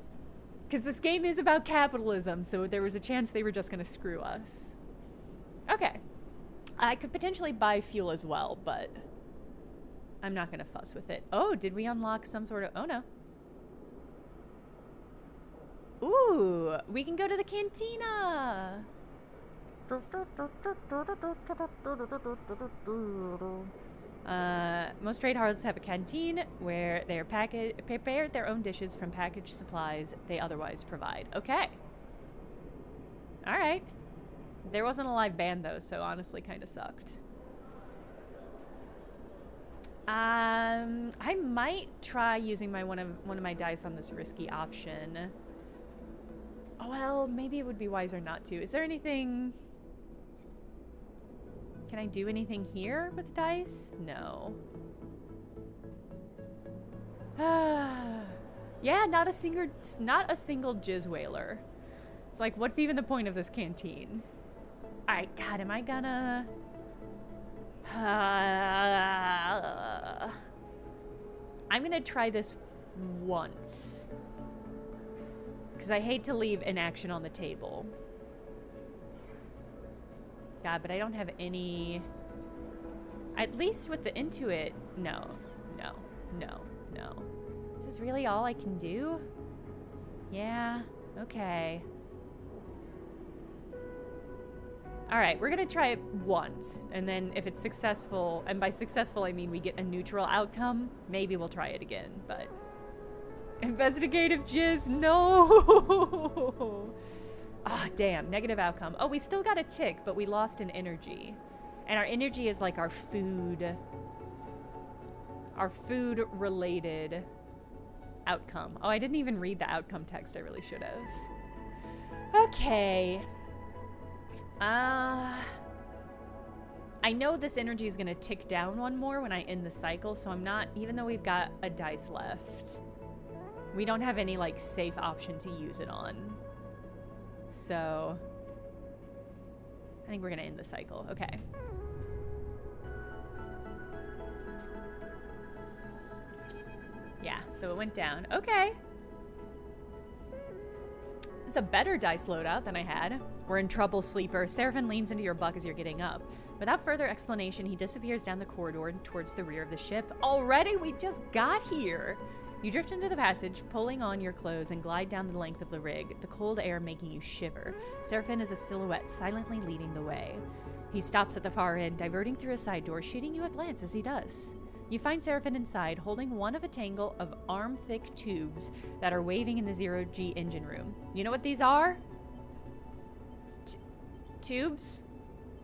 Because this game is about capitalism, so there was a chance they were just going to screw us. Okay. I could potentially buy fuel as well, but I'm not going to fuss with it. Oh, did we unlock some sort of... Oh, no. Ooh, we can go to the cantina. Most trade halls have a canteen where they are prepared their own dishes from packaged supplies they otherwise provide. Okay. All right. There wasn't a live band though, so honestly kind of sucked. I might try using one of my dice on this risky option. Oh, well, maybe it would be wiser not to. Is there anything... Can I do anything here with dice? No. Yeah, not a single jizz whaler. It's like, what's even the point of this canteen? Alright, God, am I gonna... I'm gonna try this once. Because I hate to leave inaction on the table. God, but I don't have any... At least with the Intuit... No. Is this really all I can do? Yeah, okay. Alright, we're gonna try it once. And then if it's successful, and by successful I mean we get a neutral outcome, maybe we'll try it again, but... Investigative jizz, no! Ah, damn, negative outcome. Oh, we still got a tick, but we lost an energy. And our energy is like our food related outcome. Oh, I didn't even read the outcome text. I really should have. Okay. I know this energy is going to tick down one more when I end the cycle, so I'm not, even though we've got a dice left, we don't have any, like, safe option to use it on. So, I think we're going to end the cycle. Okay. Yeah, so it went down. Okay. It's a better dice loadout than I had. We're in trouble, sleeper. Seraphim leans into your buck as you're getting up. Without further explanation, he disappears down the corridor towards the rear of the ship. Already? We just got here! You drift into the passage, pulling on your clothes, and glide down the length of the rig, the cold air making you shiver. Seraphim is a silhouette, silently leading the way. He stops at the far end, diverting through a side door, shooting you a glance as he does. You find Seraphim inside, holding one of a tangle of arm-thick tubes that are waving in the zero-G engine room. You know what these are? Tubes?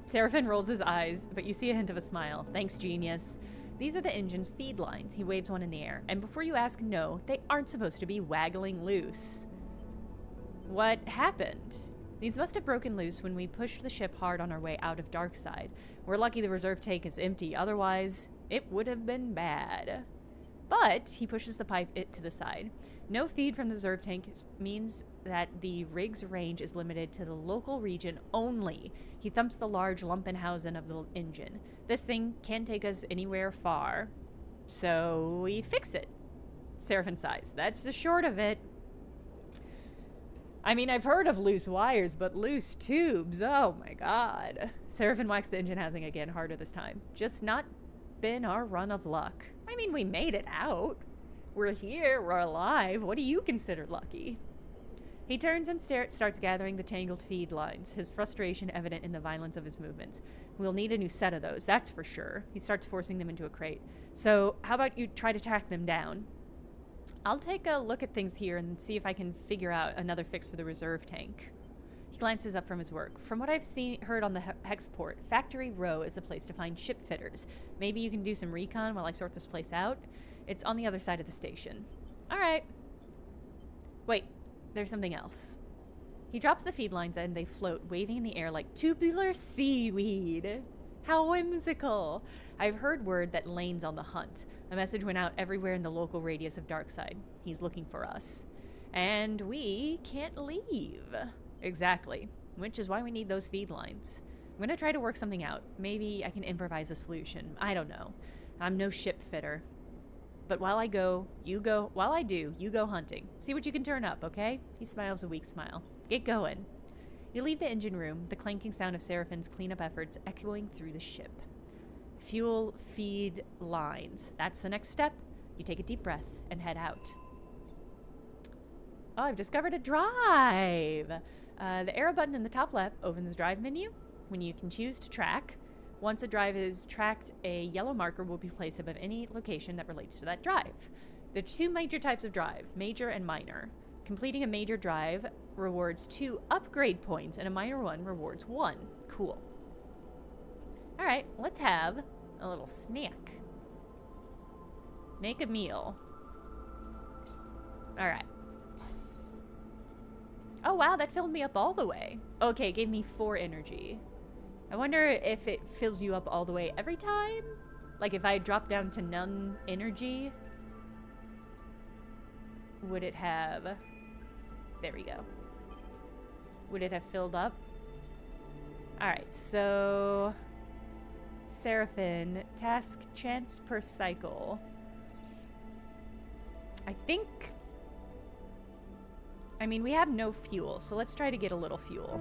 Seraphim rolls his eyes, but you see a hint of a smile. Thanks, genius. These are the engine's feed lines. He waves one in the air. And before you ask, no, they aren't supposed to be waggling loose. What happened? These must have broken loose when we pushed the ship hard on our way out of Darkside. We're lucky the reserve tank is empty, otherwise it would have been bad. But he pushes the pipe to the side. No feed from the reserve tank means that the rig's range is limited to the local region only. He thumps the large Lumpenhausen of the engine. This thing can't take us anywhere far. So we fix it. Seraphim sighs. That's the short of it. I mean, I've heard of loose wires, but loose tubes, oh my god. Seraphim whacks the engine housing again, harder this time. Just not been our run of luck. I mean, we made it out. We're here, we're alive. What do you consider lucky? He turns and starts gathering the tangled feed lines, his frustration evident in the violence of his movements. We'll need a new set of those, that's for sure. He starts forcing them into a crate. So, how about you try to track them down? I'll take a look at things here and see if I can figure out another fix for the reserve tank. He glances up from his work. From what I've heard on the Hexport, Factory Row is a place to find ship fitters. Maybe you can do some recon while I sort this place out? It's on the other side of the station. All right. Wait, there's something else. He drops the feed lines and they float, waving in the air like tubular seaweed. How whimsical. I've heard word that Lane's on the hunt. A message went out everywhere in the local radius of Darkside. He's looking for us. And we can't leave. Exactly. Which is why we need those feed lines. I'm going to try to work something out. Maybe I can improvise a solution. I don't know. I'm no ship fitter. But while I do, you go hunting. See what you can turn up, okay? He smiles a weak smile. Get going. You leave the engine room, the clanking sound of Seraphim's cleanup efforts echoing through the ship. Fuel feed lines. That's the next step. You take a deep breath and head out. Oh, I've discovered a drive. The arrow button in the top left opens the drive menu when you can choose to track. Once a drive is tracked, a yellow marker will be placed above any location that relates to that drive. There are two major types of drive, major and minor. Completing a major drive rewards 2 upgrade points, and a minor one rewards 1. Cool. Alright, let's have a little snack. Make a meal. Alright. Oh wow, that filled me up all the way. Okay, it gave me 4 energy. I wonder if it fills you up all the way every time? Like if I drop down to none energy, would it have... There we go. Would it have filled up? Alright, so... Seraphim, task chance per cycle. I think... I mean, we have no fuel, so let's try to get a little fuel.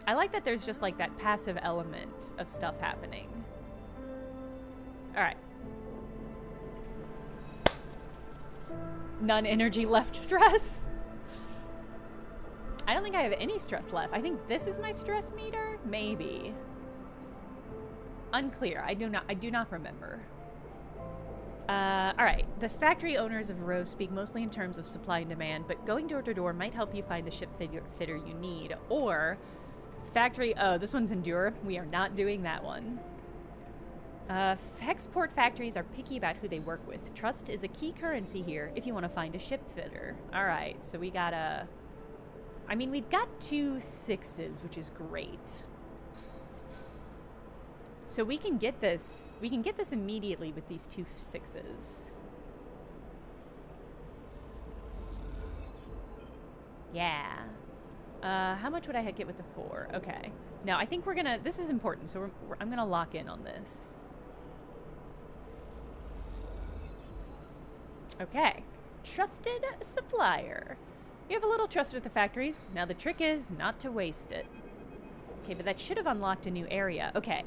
I like that there's just like that passive element of stuff happening. Alright. None energy left stress. I don't think I have any stress left. I think this is my stress meter? Maybe. Unclear. I do not remember. Alright. The factory owners of Rho speak mostly in terms of supply and demand, but going door to door might help you find the ship fitter you need. Or, factory... Oh, this one's Endure. We are not doing that one. Hexport factories are picky about who they work with. Trust is a key currency here if you want to find a ship fitter. Alright, so we got a... I mean, we've got 2 6s, which is great. So we can get this immediately with these 2 6s. Yeah. How much would I get with the 4? Okay. Now, I think we're gonna... This is important, so I'm gonna lock in on this. Okay. Trusted supplier. You have a little trust with the factories. Now the trick is not to waste it. Okay, but that should have unlocked a new area. Okay.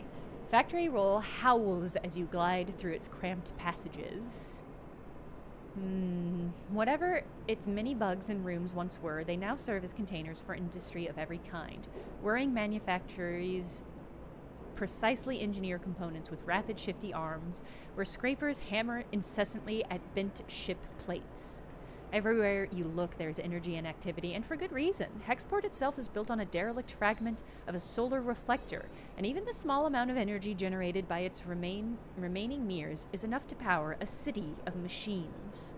Factory roll howls as you glide through its cramped passages. Whatever its many bugs and rooms once were, they now serve as containers for industry of every kind. Whirring manufactories precisely engineer components with rapid, shifty arms, where scrapers hammer incessantly at bent ship plates. Everywhere you look, there's energy and activity, and for good reason. Hexport itself is built on a derelict fragment of a solar reflector, and even the small amount of energy generated by its remaining mirrors is enough to power a city of machines.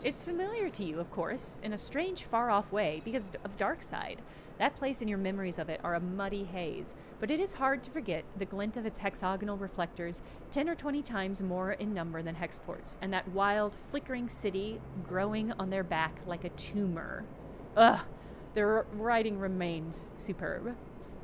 It's familiar to you, of course, in a strange, far-off way, because of Darkside. That place and your memories of it are a muddy haze, but it is hard to forget the glint of its hexagonal reflectors, 10 or 20 times more in number than Hexport's, and that wild, flickering city growing on their back like a tumor. Ugh, their writing remains superb.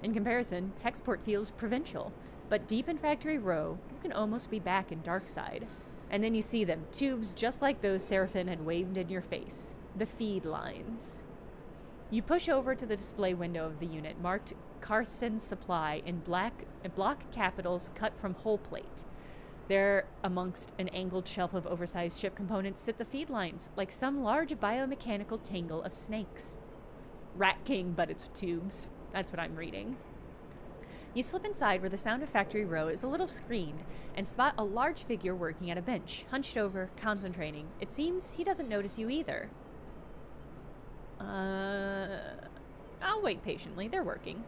In comparison, Hexport feels provincial, but deep in Factory Row, you can almost be back in Darkside. And then you see them, tubes just like those Seraphin had waved in your face. The feed lines. You push over to the display window of the unit, marked Karsten Supply in block capitals cut from whole plate. There, amongst an angled shelf of oversized ship components, sit the feed lines, like some large biomechanical tangle of snakes. Rat King, but it's tubes. That's what I'm reading. You slip inside where the sound of Factory Row is a little screened and spot a large figure working at a bench, hunched over, concentrating. It seems he doesn't notice you either. I'll wait patiently. They're working.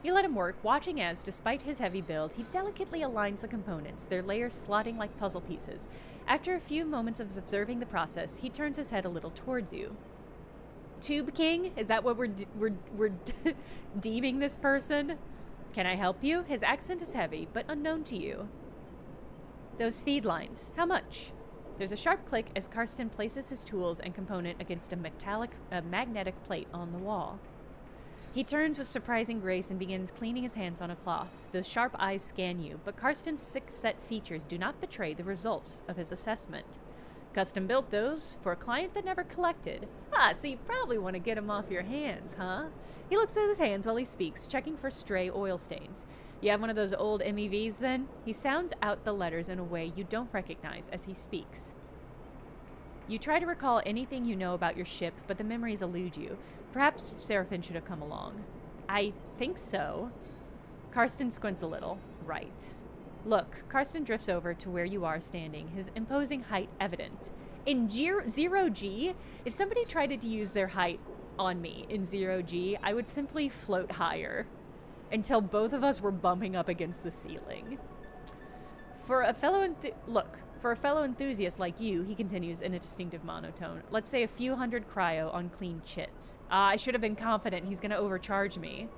You let him work, watching as, despite his heavy build, he delicately aligns the components, their layers slotting like puzzle pieces. After a few moments of observing the process, he turns his head a little towards you. Tube King? Is that what we're deeming this person? Can I help you? His accent is heavy, but unknown to you. Those feed lines. How much? There's a sharp click as Karsten places his tools and component against a magnetic plate on the wall. He turns with surprising grace and begins cleaning his hands on a cloth. The sharp eyes scan you, but Karsten's thick-set features do not betray the results of his assessment. Custom built those for a client that never collected. Ah, so you probably want to get him off your hands, huh? He looks at his hands while he speaks, checking for stray oil stains. You have one of those old MEVs, then? He sounds out the letters in a way you don't recognize as he speaks. You try to recall anything you know about your ship, but the memories elude you. Perhaps Seraphin should have come along. I think so. Karsten squints a little. Right. Look, Karsten drifts over to where you are standing, his imposing height evident. In 0G, if somebody tried to use their height on me in 0G, I would simply float higher until both of us were bumping up against the ceiling. For a fellow enthusiast like you, he continues in a distinctive monotone, let's say a few hundred cryo on clean chits. I should have been confident he's going to overcharge me.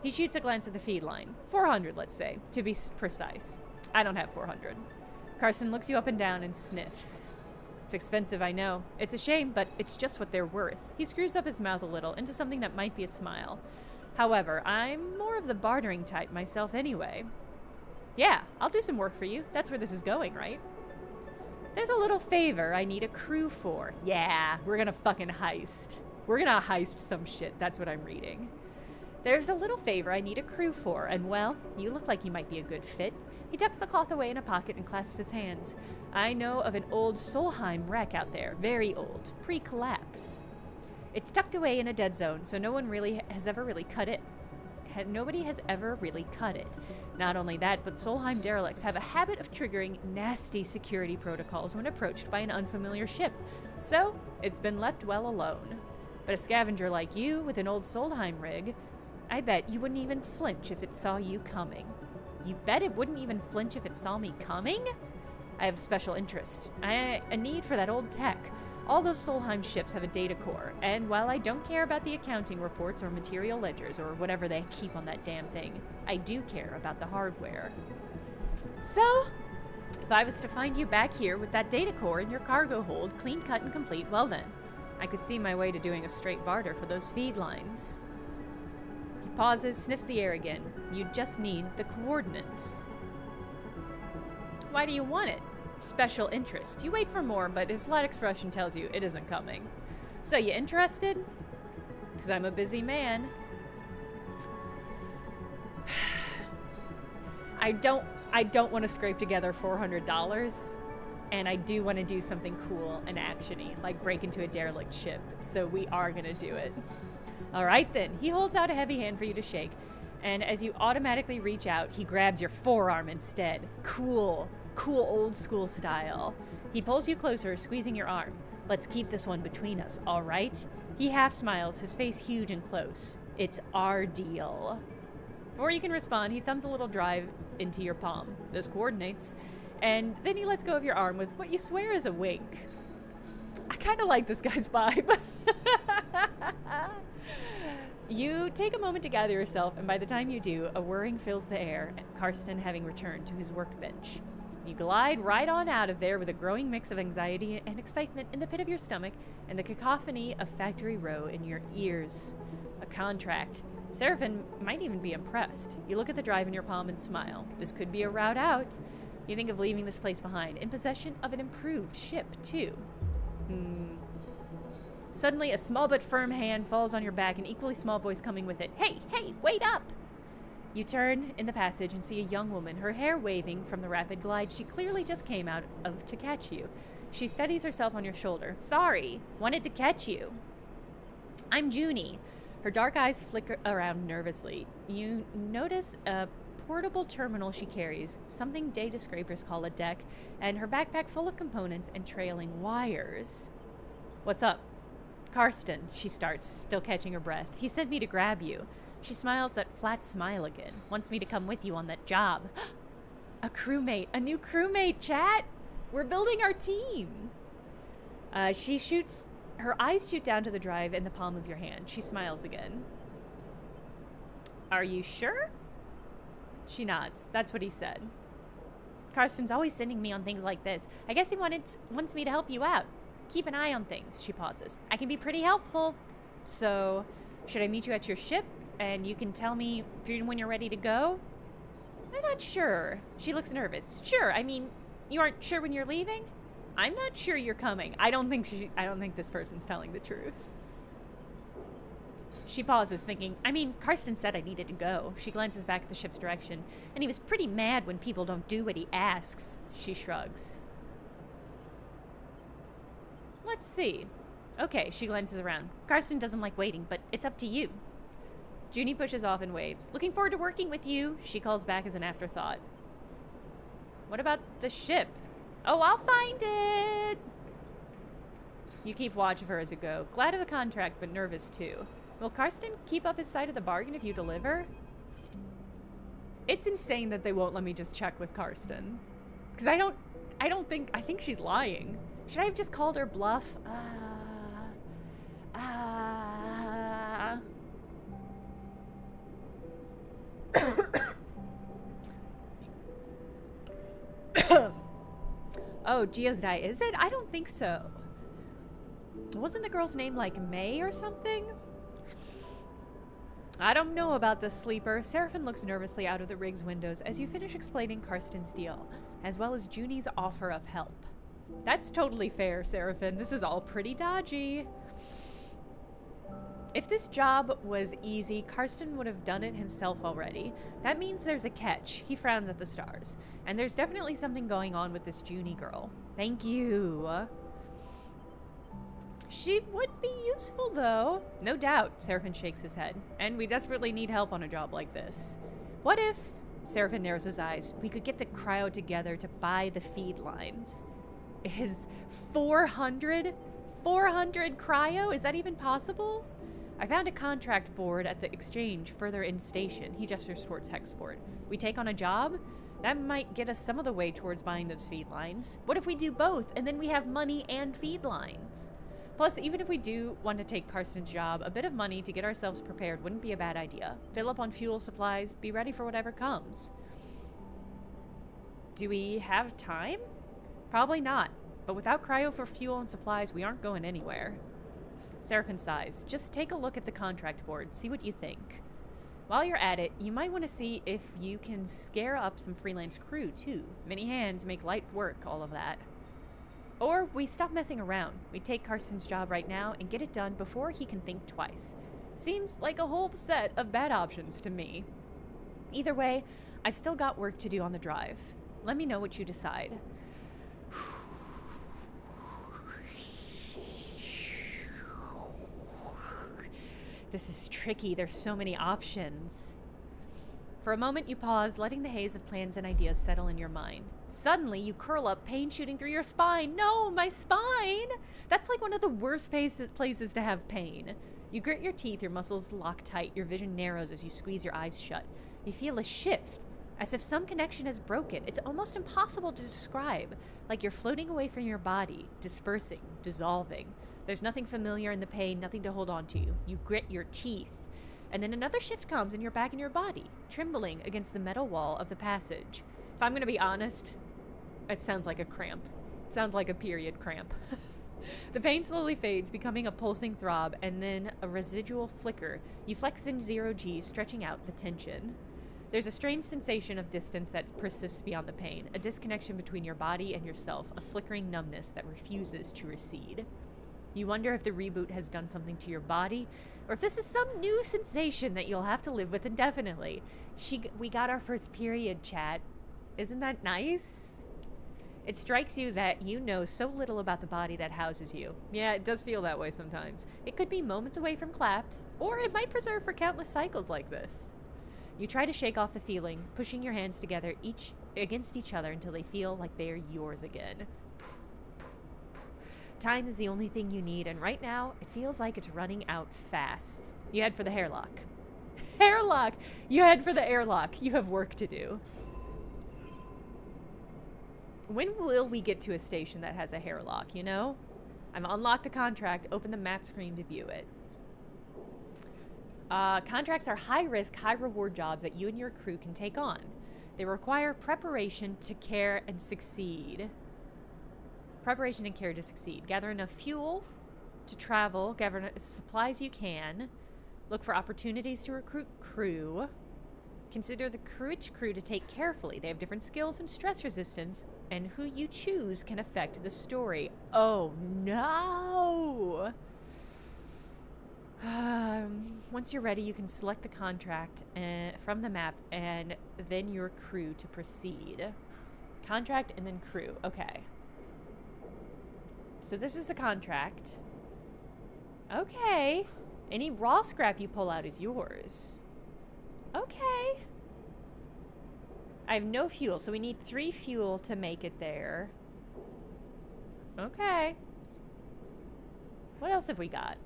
He shoots a glance at the feed line. 400, let's say, to be precise. I don't have 400. Karsten looks you up and down and sniffs. It's expensive, I know. It's a shame, but it's just what they're worth. He screws up his mouth a little into something that might be a smile. However, I'm more of the bartering type myself anyway. Yeah, I'll do some work for you. That's where this is going, right? There's a little favor I need a crew for. Yeah, we're gonna fucking heist. We're gonna heist some shit. That's what I'm reading. There's a little favor I need a crew for, and well, you look like you might be a good fit. He tucks the cloth away in a pocket and clasps his hands. I know of an old Solheim wreck out there. Very old. Pre-collapse. It's tucked away in a dead zone, so no one has ever really cut it. nobody has ever really cut it. Not only that, but Solheim derelicts have a habit of triggering nasty security protocols when approached by an unfamiliar ship, so it's been left well alone. But a scavenger like you, with an old Solheim rig, I bet you wouldn't even flinch if it saw you coming. You bet it wouldn't even flinch if it saw me coming? I have special interest. A need for that old tech. All those Solheim ships have a data core, and while I don't care about the accounting reports or material ledgers or whatever they keep on that damn thing, I do care about the hardware. So, if I was to find you back here with that data core in your cargo hold, clean cut and complete, well then, I could see my way to doing a straight barter for those feed lines. He pauses, sniffs the air again. You just need the coordinates. Why do you want it? Special interest. You wait for more, but his slight expression tells you it isn't coming. So, you interested? Because I'm a busy man. I don't want to scrape together $400, and I do want to do something cool and actiony, like break into a derelict ship. So we are going to do it. All right, then. He holds out a heavy hand for you to shake, and as you automatically reach out, he grabs your forearm instead. Cool old school style. He pulls you closer, squeezing your arm. Let's keep this one between us, all right? He half smiles, his face huge and close. It's our deal. Before you can respond, he thumbs a little drive into your palm, those coordinates, and then he lets go of your arm with what you swear is a wink. I kind of like this guy's vibe. You take a moment to gather yourself, and by the time you do, a whirring fills the air, Karsten having returned to his workbench. You glide right on out of there with a growing mix of anxiety and excitement in the pit of your stomach and the cacophony of Factory Row in your ears. A contract. Seraphim might even be impressed. You look at the drive in your palm and smile. This could be a route out. You think of leaving this place behind, in possession of an improved ship, too. Suddenly, a small but firm hand falls on your back, an equally small voice coming with it. Hey, wait up! You turn in the passage and see a young woman, her hair waving from the rapid glide she clearly just came out of to catch you. She steadies herself on your shoulder. Sorry, wanted to catch you. I'm Junie. Her dark eyes flicker around nervously. You notice a portable terminal she carries, something data scrapers call a deck, and her backpack full of components and trailing wires. What's up? Karsten, she starts, still catching her breath. He sent me to grab you. She smiles that flat smile again. Wants me to come with you on that job. A crewmate. A new crewmate, chat. We're building our team. Her eyes shoot down to the drive in the palm of your hand. She smiles again. Are you sure? She nods. That's what he said. Karsten's always sending me on things like this. I guess he wants me to help you out. Keep an eye on things. She pauses. I can be pretty helpful. So, should I meet you at your ship? And you can tell me when you're ready to go? I'm not sure. She looks nervous. Sure, I mean, you aren't sure when you're leaving? I'm not sure you're coming. I don't think this person's telling the truth. She pauses, thinking, Karsten said I needed to go. She glances back at the ship's direction, and he was pretty mad when people don't do what he asks. She shrugs. Let's see. Okay, she glances around. Karsten doesn't like waiting, but it's up to you. Junie pushes off and waves. Looking forward to working with you, she calls back as an afterthought. What about the ship? Oh, I'll find it! You keep watch of her as you go. Glad of the contract, but nervous too. Will Karsten keep up his side of the bargain if you deliver? It's insane that they won't let me just check with Karsten. Because I think she's lying. Should I have just called her bluff? Oh, Geosdai, is it? I don't think so. Wasn't the girl's name like May or something? I don't know about this, sleeper. Seraphim looks nervously out of the rig's windows as you finish explaining Karsten's deal, as well as Junie's offer of help. That's totally fair, Seraphim. This is all pretty dodgy. If this job was easy, Karsten would have done it himself already. That means there's a catch. He frowns at the stars. And there's definitely something going on with this Junie girl. Thank you. She would be useful, though. No doubt, Seraphin shakes his head. And we desperately need help on a job like this. What if, Seraphin narrows his eyes, we could get the cryo together to buy the feed lines? Is 400 cryo? Is that even possible? I found a contract board at the exchange further in station. He gestures towards Hexport. We take on a job? That might get us some of the way towards buying those feed lines. What if we do both, and then we have money and feed lines? Plus, even if we do want to take Karsten's job, a bit of money to get ourselves prepared wouldn't be a bad idea. Fill up on fuel supplies, be ready for whatever comes. Do we have time? Probably not. But without cryo for fuel and supplies, we aren't going anywhere. Seraphin sighs. Just take a look at the contract board. See what you think. While you're at it, you might want to see if you can scare up some freelance crew, too. Many hands make light work, all of that. Or we stop messing around. We take Karsten's job right now and get it done before he can think twice. Seems like a whole set of bad options to me. Either way, I've still got work to do on the drive. Let me know what you decide. This is tricky. There's so many options. For a moment, you pause, letting the haze of plans and ideas settle in your mind. Suddenly, you curl up, pain shooting through your spine. No, my spine! That's like one of the worst places to have pain. You grit your teeth, your muscles lock tight, your vision narrows as you squeeze your eyes shut. You feel a shift, as if some connection has broken. It's almost impossible to describe, like you're floating away from your body, dispersing, dissolving. There's nothing familiar in the pain, nothing to hold on to. You grit your teeth. And then another shift comes and you're back in your body, trembling against the metal wall of the passage. If I'm going to be honest, it sounds like a cramp. It sounds like a period cramp. The pain slowly fades, becoming a pulsing throb, and then a residual flicker. You flex in 0G, stretching out the tension. There's a strange sensation of distance that persists beyond the pain, a disconnection between your body and yourself, a flickering numbness that refuses to recede. You wonder if the reboot has done something to your body, or if this is some new sensation that you'll have to live with indefinitely. We got our first period, chat. Isn't that nice? It strikes you that you know so little about the body that houses you. Yeah, it does feel that way sometimes. It could be moments away from collapse, or it might preserve for countless cycles like this. You try to shake off the feeling, pushing your hands together each against each other until they feel like they are yours again. Time is the only thing you need, and right now, it feels like it's running out fast. You head for the hairlock. Hairlock! You head for the airlock. You have work to do. When will we get to a station that has a hairlock, you know? I've unlocked a contract, open the map screen to view it. Contracts are high-risk, high-reward jobs that you and your crew can take on. They require preparation to care and succeed. Preparation and care to succeed. Gather enough fuel to travel. Gather enough supplies you can. Look for opportunities to recruit crew. Consider the crew to take carefully. They have different skills and stress resistance, and who you choose can affect the story. Oh no! Once you're ready, you can select the contract from the map and then your crew to proceed. Contract and then crew. Okay. So this is a contract. Okay. Any raw scrap you pull out is yours. Okay. I have no fuel, so we need 3 fuel to make it there. Okay. What else have we got?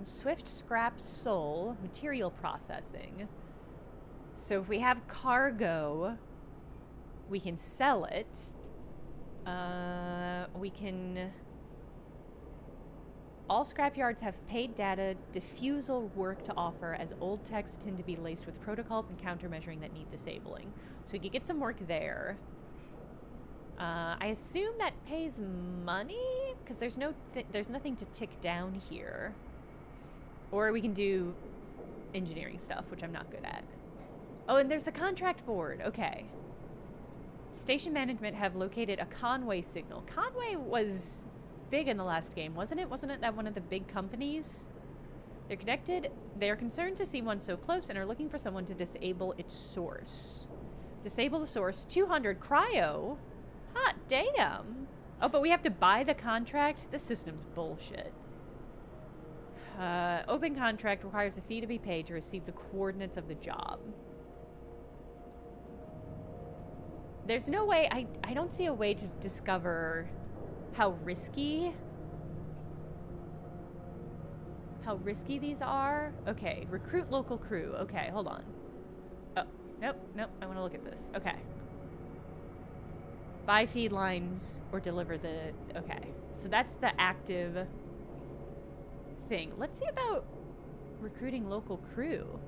Swift scrap soul, material processing. So if we have cargo, we can sell it. We can... All scrapyards have paid data diffusal work to offer, as old texts tend to be laced with protocols and countermeasuring that need disabling. So we could get some work there. I assume that pays money, because there's nothing to tick down here. Or we can do engineering stuff, which I'm not good at. Oh, and there's the contract board. Okay. Station management have located a Conway signal. Conway was big in the last game, wasn't it? Wasn't it that one of the big companies? They're connected. They are concerned to see one so close and are looking for someone to disable its source. Disable the source. 200 cryo? Hot damn. Oh, but we have to buy the contract? This system's bullshit. Open contract requires a fee to be paid to receive the coordinates of the job. There's no way, I don't see a way to discover how risky these are. Okay, recruit local crew. Okay, hold on. Oh, nope, I want to look at this. Okay. Buy feed lines or deliver the... Okay, so that's the active thing. Let's see about recruiting local crew.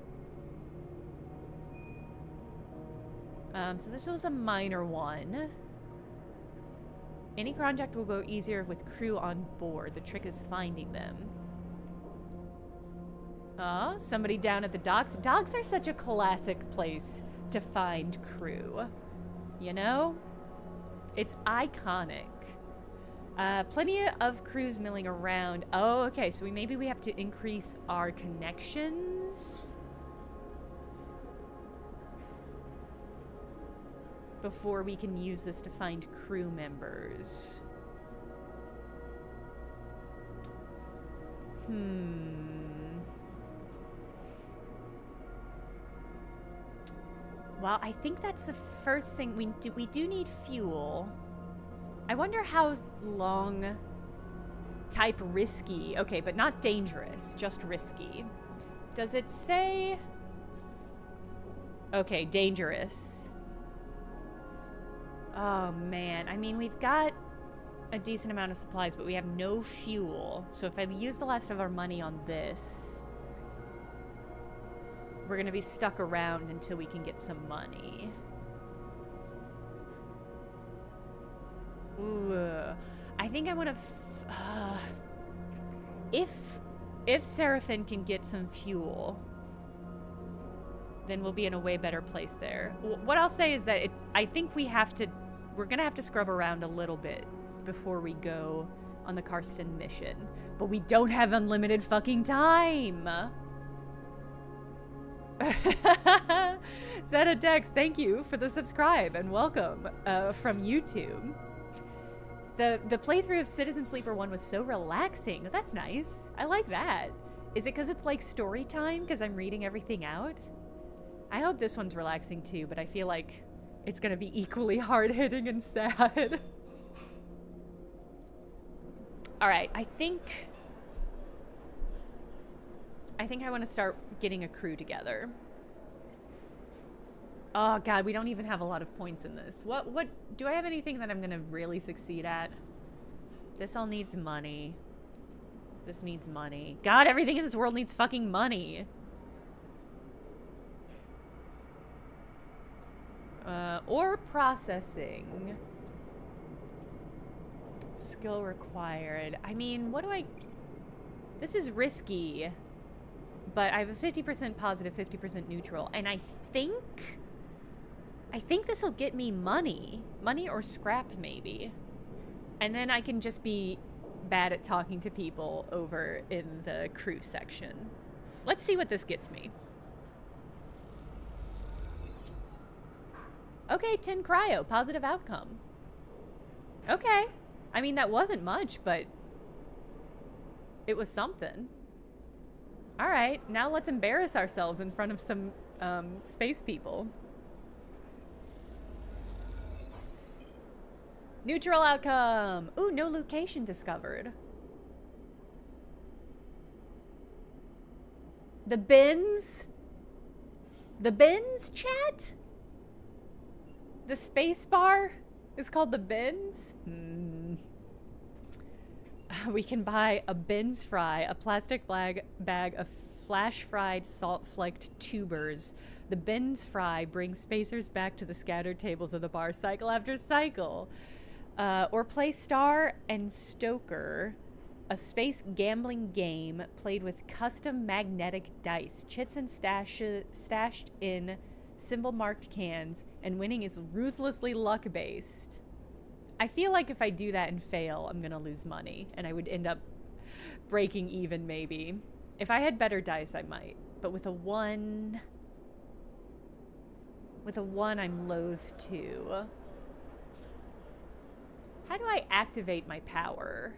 So this was a minor one. Any contract will go easier with crew on board. The trick is finding them. Oh, somebody down at the docks. Docks are such a classic place to find crew. You know? It's iconic. Plenty of crews milling around. Oh, okay, so maybe we have to increase our connections before we can use this to find crew members. Well, I think that's the first thing we do need fuel. I wonder how long type risky. Okay, but not dangerous, just risky. Does it say? Okay, dangerous. Oh man, I mean, we've got a decent amount of supplies, but we have no fuel. So if I use the last of our money on this, we're gonna be stuck around until we can get some money. Ooh, I think I want to. If Seraphin can get some fuel, then we'll be in a way better place there. What I'll say is that I think we're gonna have to scrub around a little bit before we go on the Karsten mission, but we don't have unlimited fucking time. Zeta Dex, thank you for the subscribe and welcome from YouTube. The playthrough of Citizen Sleeper 1 was so relaxing. That's nice. I like that. Is it because it's like story time because I'm reading everything out? I hope this one's relaxing too, but I feel like it's gonna be equally hard-hitting and sad. Alright, I think I want to start getting a crew together. Oh god, we don't even have a lot of points in this. What do I have anything that I'm gonna really succeed at? This all needs money. This needs money. God, everything in this world needs fucking money. Or processing. Skill required. I mean, what do I... This is risky. But I have a 50% positive, 50% neutral. And I think this will get me money. Money or scrap, maybe. And then I can just be bad at talking to people over in the crew section. Let's see what this gets me. Okay, 10 cryo. Positive outcome. Okay. I mean, that wasn't much, but it was something. All right, now let's embarrass ourselves in front of some space people. Neutral outcome. Ooh, no location discovered. The bins? The bins, chat? The space bar is called the bins? We can buy a bins fry, a plastic bag of flash-fried salt-flaked tubers. The bins fry brings spacers back to the scattered tables of the bar cycle after cycle. Or play Star and Stoker, a space gambling game played with custom magnetic dice, chits and stashed in symbol-marked cans, and winning is ruthlessly luck-based. I feel like if I do that and fail, I'm gonna lose money, and I would end up breaking even, maybe. If I had better dice, I might. But with a 1... I'm loath to. How do I activate my power?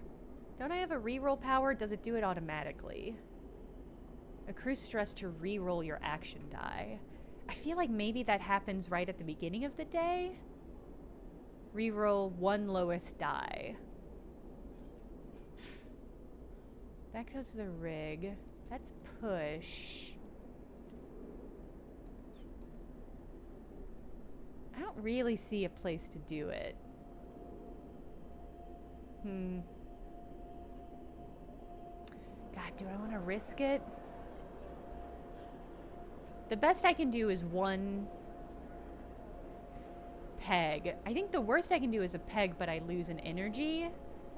Don't I have a reroll power? Does it do it automatically? Accrue stress to reroll your action die. I feel like maybe that happens right at the beginning of the day. Reroll one lowest die. That goes to the rig. That's push. I don't really see a place to do it. God, do I want to risk it? The best I can do is one peg. I think the worst I can do is a peg, but I lose an energy.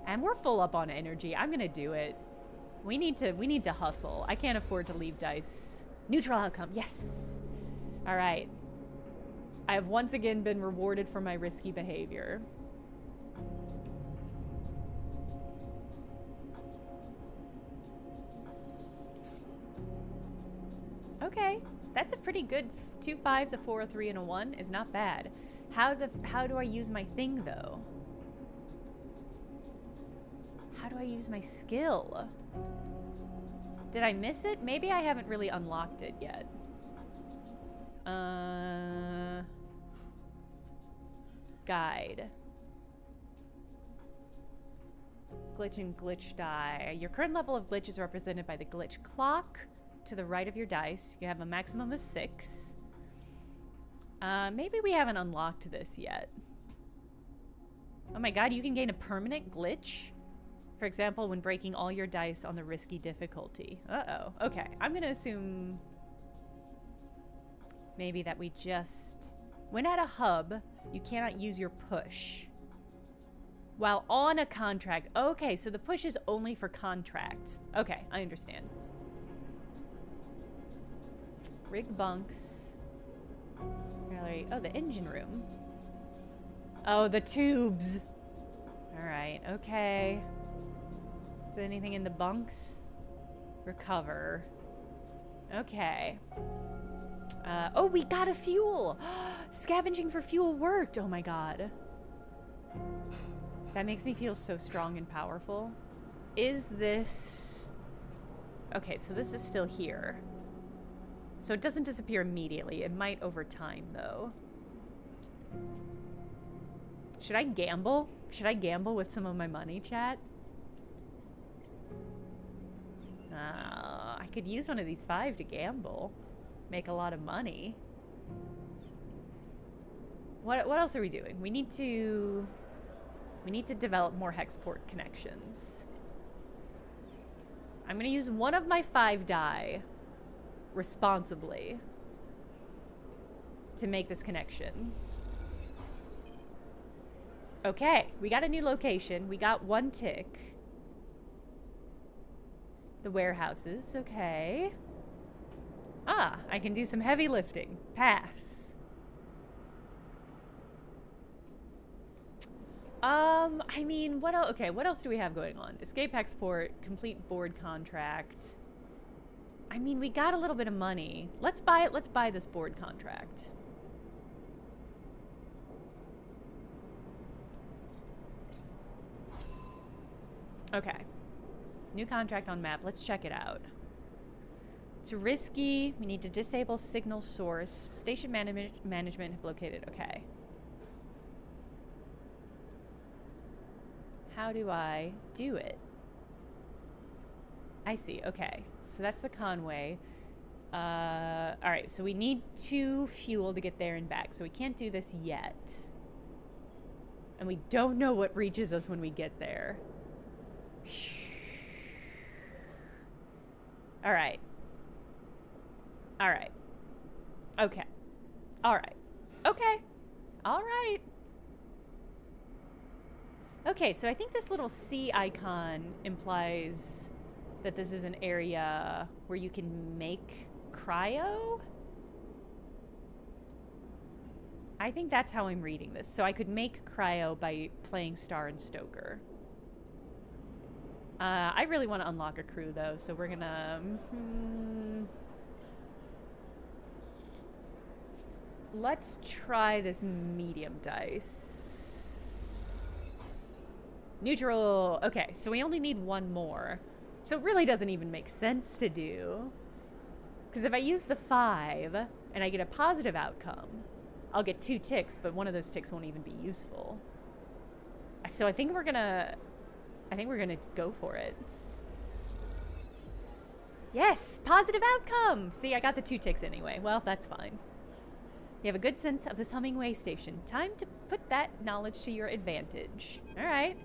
And we're full up on energy. I'm gonna do it. We need to hustle. I can't afford to leave dice. Neutral outcome, yes. All right. I have once again been rewarded for my risky behavior. Okay, that's a pretty good 2 5s, a 4, a 3, and a 1 is not bad. How do I use my thing though? How do I use my skill? Did I miss it? Maybe I haven't really unlocked it yet. Guide. Glitch and glitch die. Your current level of glitch is represented by the glitch clock to the right of your dice. You have a maximum of 6. Maybe we haven't unlocked this yet. Oh my god, you can gain a permanent glitch? For example, when breaking all your dice on the risky difficulty. Uh-oh. Okay, I'm gonna assume maybe that we just... When at a hub, you cannot use your push. While on a contract. Okay, so the push is only for contracts. Okay, I understand. Rig bunks. Gallery. Oh, the engine room. Oh, the tubes. Alright, okay. Is there anything in the bunks? Recover. Okay. Oh, we got a fuel! Scavenging for fuel worked! Oh my god. That makes me feel so strong and powerful. Is this... Okay, so this is still here. So it doesn't disappear immediately. It might over time, though. Should I gamble? Should I gamble with some of my money, chat? I could use one of these 5 to gamble. Make a lot of money. What else are we doing? We need to develop more hexport connections. I'm gonna use one of my 5 die responsibly to make this connection. Okay, we got a new location. We got 1 tick. The warehouses, okay. Ah, I can do some heavy lifting. Pass. I mean, what else? Okay, what else do we have going on? Escape export, complete board contract. I mean, we got a little bit of money. Let's buy it. Let's buy this board contract. Okay. New contract on map. Let's check it out. It's risky. We need to disable signal source. Station management have located. Okay. How do I do it? I see. Okay. So that's the Conway. Alright, so we need 2 fuel to get there and back. So we can't do this yet. And we don't know what reaches us when we get there. Alright. Alright. Okay. Alright. Okay. Alright. Okay, so I think this little C icon implies that this is an area where you can make cryo? I think that's how I'm reading this. So I could make cryo by playing Star and Stoker. I really want to unlock a crew, though, so we're gonna... Let's try this medium dice. Neutral. Okay, so we only need one more. So it really doesn't even make sense to do. Because if I use the 5 and I get a positive outcome, I'll get 2 ticks, but one of those ticks won't even be useful. So I think we're gonna go for it. Yes, positive outcome. See, I got the 2 ticks anyway. Well, that's fine. You have a good sense of this humming way station. Time to put that knowledge to your advantage. All right.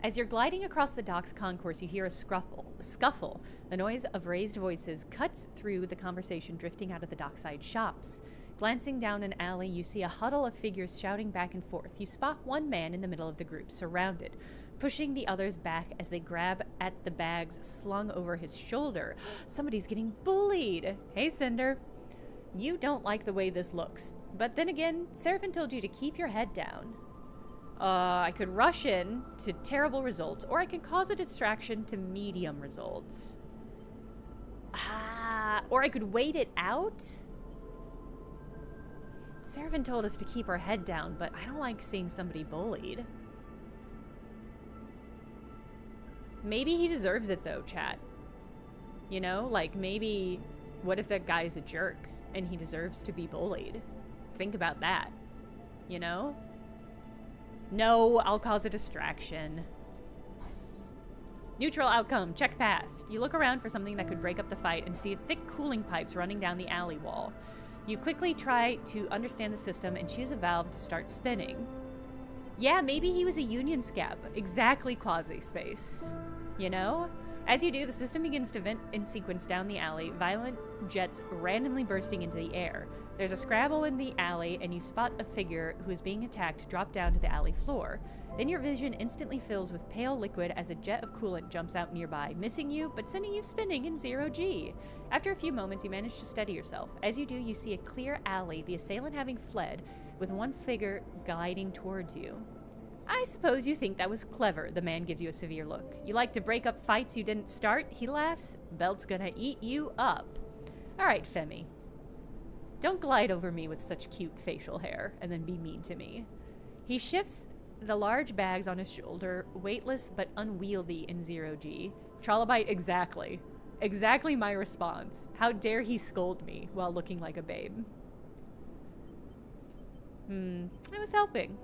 As you're gliding across the dock's concourse, you hear a scuffle. The noise of raised voices cuts through the conversation drifting out of the dockside shops. Glancing down an alley, you see a huddle of figures shouting back and forth. You spot one man in the middle of the group, surrounded, pushing the others back as they grab at the bags slung over his shoulder. Somebody's getting bullied. Hey, Cinder. You don't like the way this looks. But then again, Seraphim told you to keep your head down. I could rush in to terrible results, or I can cause a distraction to medium results. Or I could wait it out? Seraphim told us to keep our head down, but I don't like seeing somebody bullied. Maybe he deserves it though, chat. You know, like maybe, what if that guy is a jerk and he deserves to be bullied? Think about that, you know? No, I'll cause a distraction. Neutral outcome, check past. You look around for something that could break up the fight and see thick cooling pipes running down the alley wall. You quickly try to understand the system and choose a valve to start spinning. Yeah, maybe he was a Union scab. Exactly, Quasi-Space. You know? As you do, the system begins to vent in sequence down the alley, violent jets randomly bursting into the air. There's a scrabble in the alley, and you spot a figure who is being attacked drop down to the alley floor. Then your vision instantly fills with pale liquid as a jet of coolant jumps out nearby, missing you, but sending you spinning in 0G. After a few moments, you manage to steady yourself. As you do, you see a clear alley, the assailant having fled, with one figure gliding towards you. I suppose you think that was clever. The man gives you a severe look. You like to break up fights you didn't start? He laughs. Belt's gonna eat you up. All right, Femi. Don't glide over me with such cute facial hair and then be mean to me. He shifts the large bags on his shoulder, weightless but unwieldy in 0G. Trilobite, exactly. Exactly my response. How dare he scold me while looking like a babe? I was helping.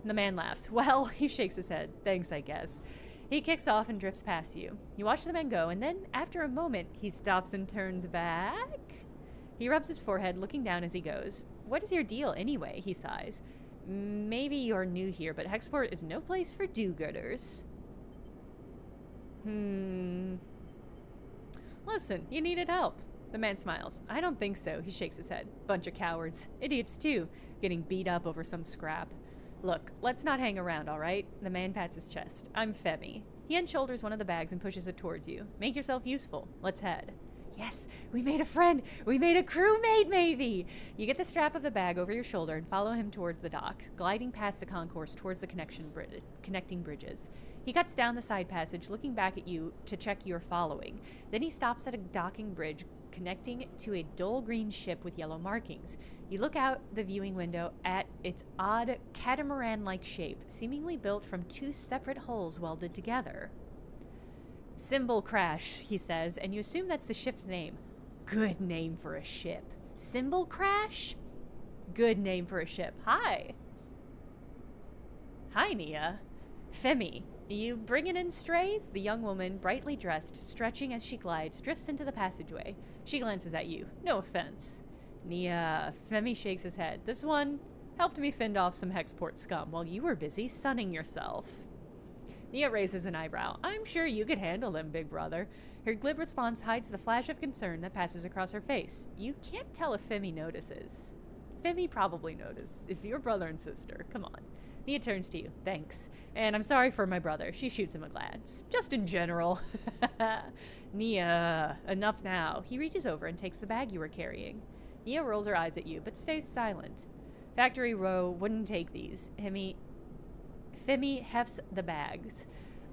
The man laughs. Well, he shakes his head. Thanks, I guess. He kicks off and drifts past you. You watch the man go, and then, after a moment, he stops and turns back. He rubs his forehead, looking down as he goes. What is your deal, anyway? He sighs. Maybe you're new here, but Hexport is no place for do-gooders. Listen, you needed help. The man smiles. I don't think so. He shakes his head. Bunch of cowards. Idiots, too. Getting beat up over some scrap. Look, let's not hang around, all right? The man pats his chest. I'm Femi. He unshoulders one of the bags and pushes it towards you. Make yourself useful. Let's head. Yes, we made a friend. We made a crewmate, maybe. You get the strap of the bag over your shoulder and follow him towards the dock, gliding past the concourse towards the connecting bridges. He cuts down the side passage, looking back at you to check you're following. Then he stops at a docking bridge connecting to a dull green ship with yellow markings. You look out the viewing window at its odd catamaran-like shape, seemingly built from 2 separate hulls welded together. Symbol Crash, he says, and you assume that's the ship's name. Good name for a ship. Symbol Crash? Good name for a ship. Hi. Hi, Nia. Femi, you bringing in strays? The young woman, brightly dressed, stretching as she glides, drifts into the passageway. She glances at you. No offense. Nia. Femi shakes his head. This one helped me fend off some Hexport scum while you were busy sunning yourself. Nia raises an eyebrow. I'm sure you could handle them, big brother. Her glib response hides the flash of concern that passes across her face. You can't tell if Femi notices. Femi probably noticed. If you're brother and sister, come on. Nia turns to you. Thanks. And I'm sorry for my brother. She shoots him a glance. Just in general. Nia, enough now. He reaches over and takes the bag you were carrying. Nia rolls her eyes at you, but stays silent. Factory Row wouldn't take these. Femi hefts the bags.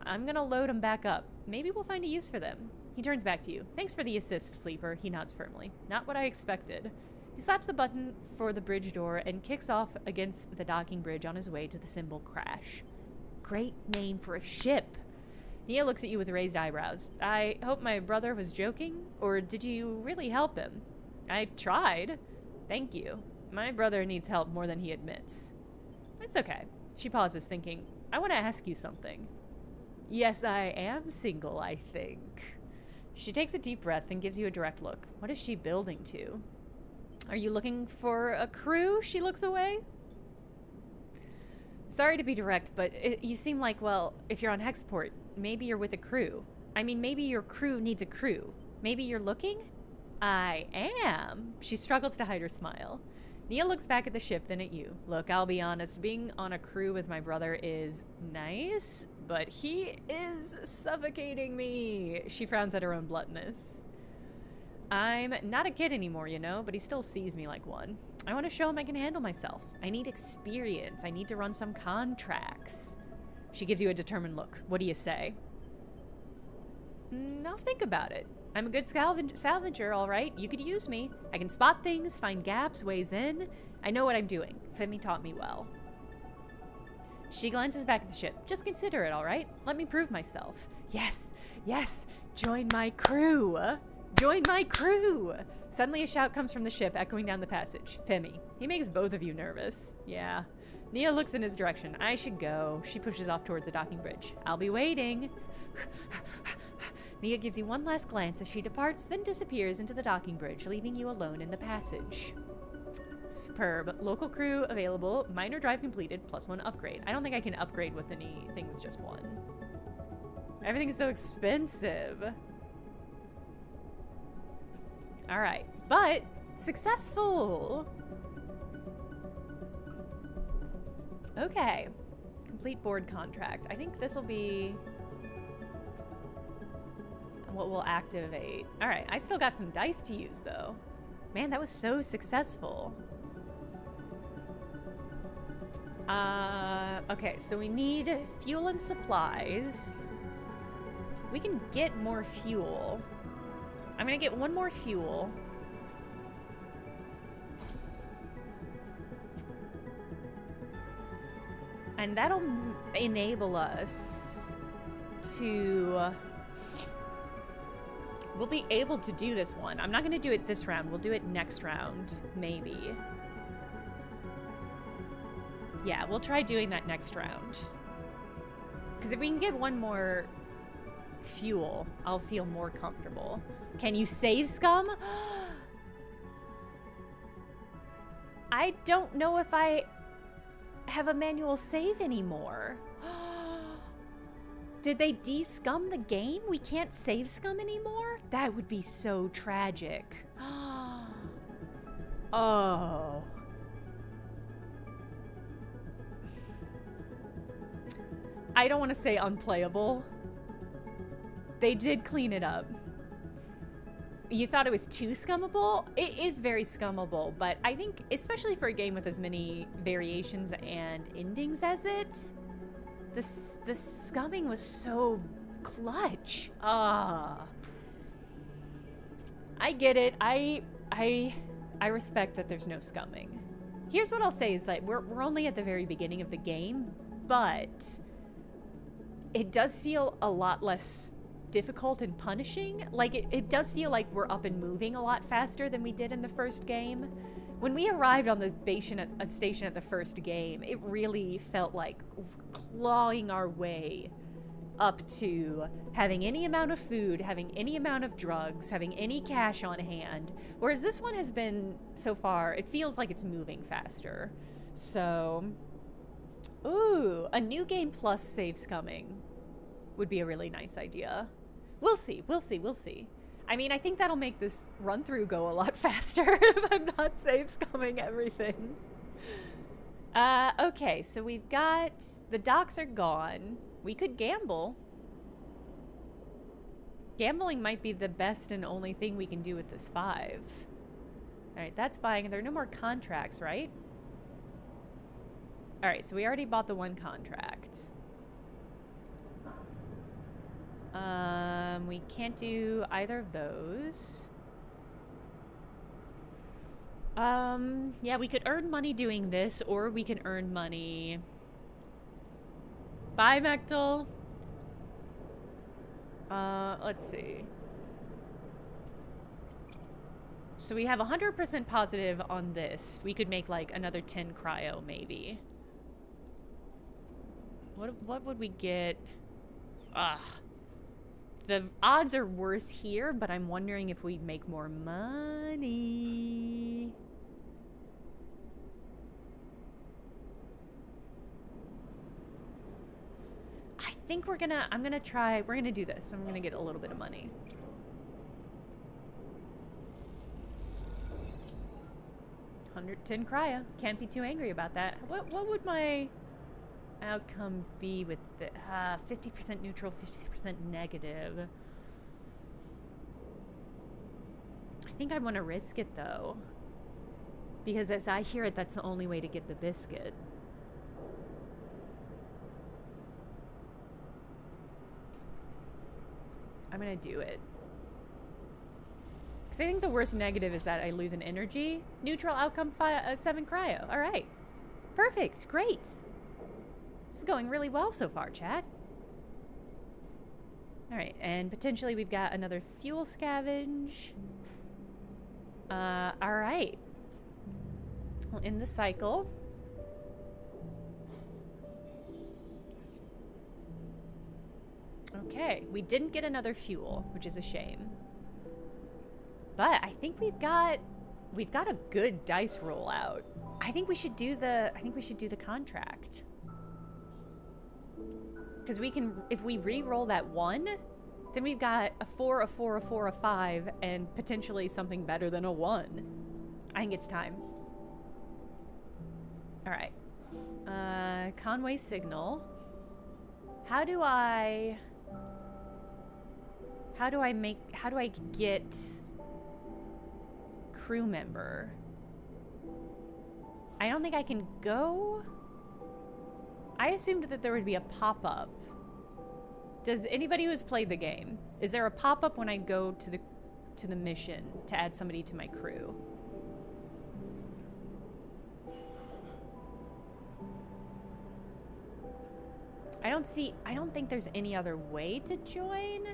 I'm gonna load them back up. Maybe we'll find a use for them. He turns back to you. Thanks for the assist, Sleeper. He nods firmly. Not what I expected. He slaps the button for the bridge door and kicks off against the docking bridge on his way to the symbol Crash. Great name for a ship. Nia looks at you with raised eyebrows. I hope my brother was joking, or did you really help him? I tried. Thank you. My brother needs help more than he admits. It's okay. She pauses, thinking, I want to ask you something. Yes, I am single, I think. She takes a deep breath and gives you a direct look. What is she building to? Are you looking for a crew? She looks away. Sorry to be direct, but you seem like, well, if you're on Hexport, maybe you're with a crew. I mean, maybe your crew needs a crew. Maybe you're looking? I am. She struggles to hide her smile. Nia looks back at the ship, then at you. Look, I'll be honest, being on a crew with my brother is nice, but he is suffocating me. She frowns at her own bluntness. I'm not a kid anymore, you know, but he still sees me like one. I want to show him I can handle myself. I need experience. I need to run some contracts. She gives you a determined look. What do you say? I'll think about it. I'm a good salvager, all right? You could use me. I can spot things, find gaps, ways in. I know what I'm doing. Femi taught me well. She glances back at the ship. Just consider it, all right? Let me prove myself. Yes, yes, join my crew. Join my crew. Suddenly a shout comes from the ship, echoing down the passage. Femi. He makes both of you nervous. Yeah. Nia looks in his direction. I should go. She pushes off towards the docking bridge. I'll be waiting. Nia gives you one last glance as she departs, then disappears into the docking bridge, leaving you alone in the passage. Superb. Local crew available. Minor drive completed, +1 upgrade. I don't think I can upgrade with anything with just one. Everything is so expensive. Alright, but successful! Okay. Complete board contract. I think this will be what will activate. Alright, I still got some dice to use, though. Man, that was so successful. Okay, so we need fuel and supplies. We can get more fuel. I'm gonna get one more fuel. And that'll enable us to... We'll be able to do this one. I'm not gonna do it this round. We'll do it next round, maybe. Yeah, we'll try doing that next round. Because if we can get one more fuel, I'll feel more comfortable. Can you save scum? I don't know if I have a manual save anymore. Did they de-scum the game? We can't save scum anymore? That would be so tragic. Oh. I don't want to say unplayable. They did clean it up. You thought it was too scummable? It is very scummable, but I think, especially for a game with as many variations and endings as it, the scumming was so clutch. I get it. I respect that there's no scumming. Here's what I'll say is that we're only at the very beginning of the game, but it does feel a lot less difficult and punishing. Like, it does feel like we're up and moving a lot faster than we did in the first game. When we arrived on the station at the first game, it really felt like clawing our way up to having any amount of food, having any amount of drugs, having any cash on hand. Whereas this one has been, so far, it feels like it's moving faster. So, ooh, a new game plus save scumming would be a really nice idea. We'll see, we'll see, we'll see. I mean, I think that'll make this run-through go a lot faster if I'm not save scumming everything. Okay, so we've got... The docks are gone. We could gamble. Gambling might be the best and only thing we can do with this 5. Alright, that's buying. There are no more contracts, right? Alright, so we already bought the one contract. We can't do either of those. Yeah, we could earn money doing this, or we can earn money Bye, Mechtel. Let's see. So we have 100% positive on this. We could make like another 10 cryo, maybe. What would we get? The odds are worse here, but I'm wondering if we'd make more money. I think we're gonna do this. I'm gonna get a little bit of money. $110 cryo. Can't be too angry about that. What would my outcome be with the 50% neutral, 50% negative? I think I want to risk it though, because as I hear it, that's the only way to get the biscuit. I'm gonna do it. Because I think the worst negative is that I lose an energy. Neutral outcome 7 cryo. All right. Perfect. Great. This is going really well so far, chat. All right. And potentially we've got another fuel scavenge. All right. We'll end the cycle. Okay. We didn't get another fuel, which is a shame. But I think we've got a good dice rollout. I think we should do the contract. Because we can, if we re-roll that 1, then we've got a 4, a 4, a 4, a 5, and potentially something better than a 1. I think it's time. All right. Conway signal. How do I get crew member? I don't think I can go. I assumed that there would be a pop-up. Does anybody who's played the game, is there a pop-up when I go to the mission to add somebody to my crew? I don't think there's any other way to join.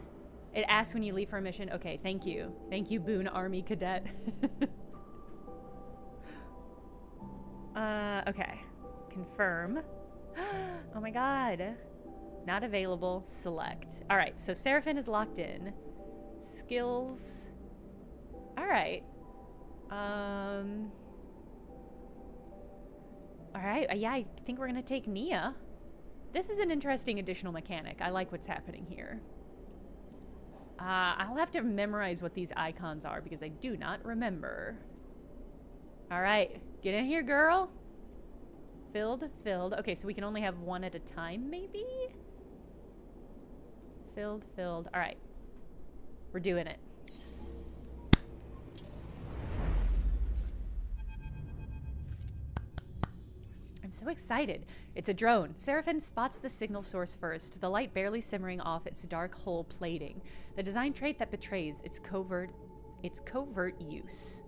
It asks when you leave for a mission. Okay, thank you. Thank you, Boone Army Cadet. Okay. Confirm. Oh my god. Not available. Select. Alright, so Seraphin is locked in. Skills. Alright. Alright, yeah, I think we're gonna take Nia. This is an interesting additional mechanic. I like what's happening here. I'll have to memorize what these icons are because I do not remember. Alright, get in here, girl. Filled. Okay, so we can only have 1 at a time, maybe? Filled. Alright. We're doing it. I'm so excited. It's a drone. Seraphin spots the signal source first, the light barely simmering off its dark hull plating, the design trait that betrays its covert use.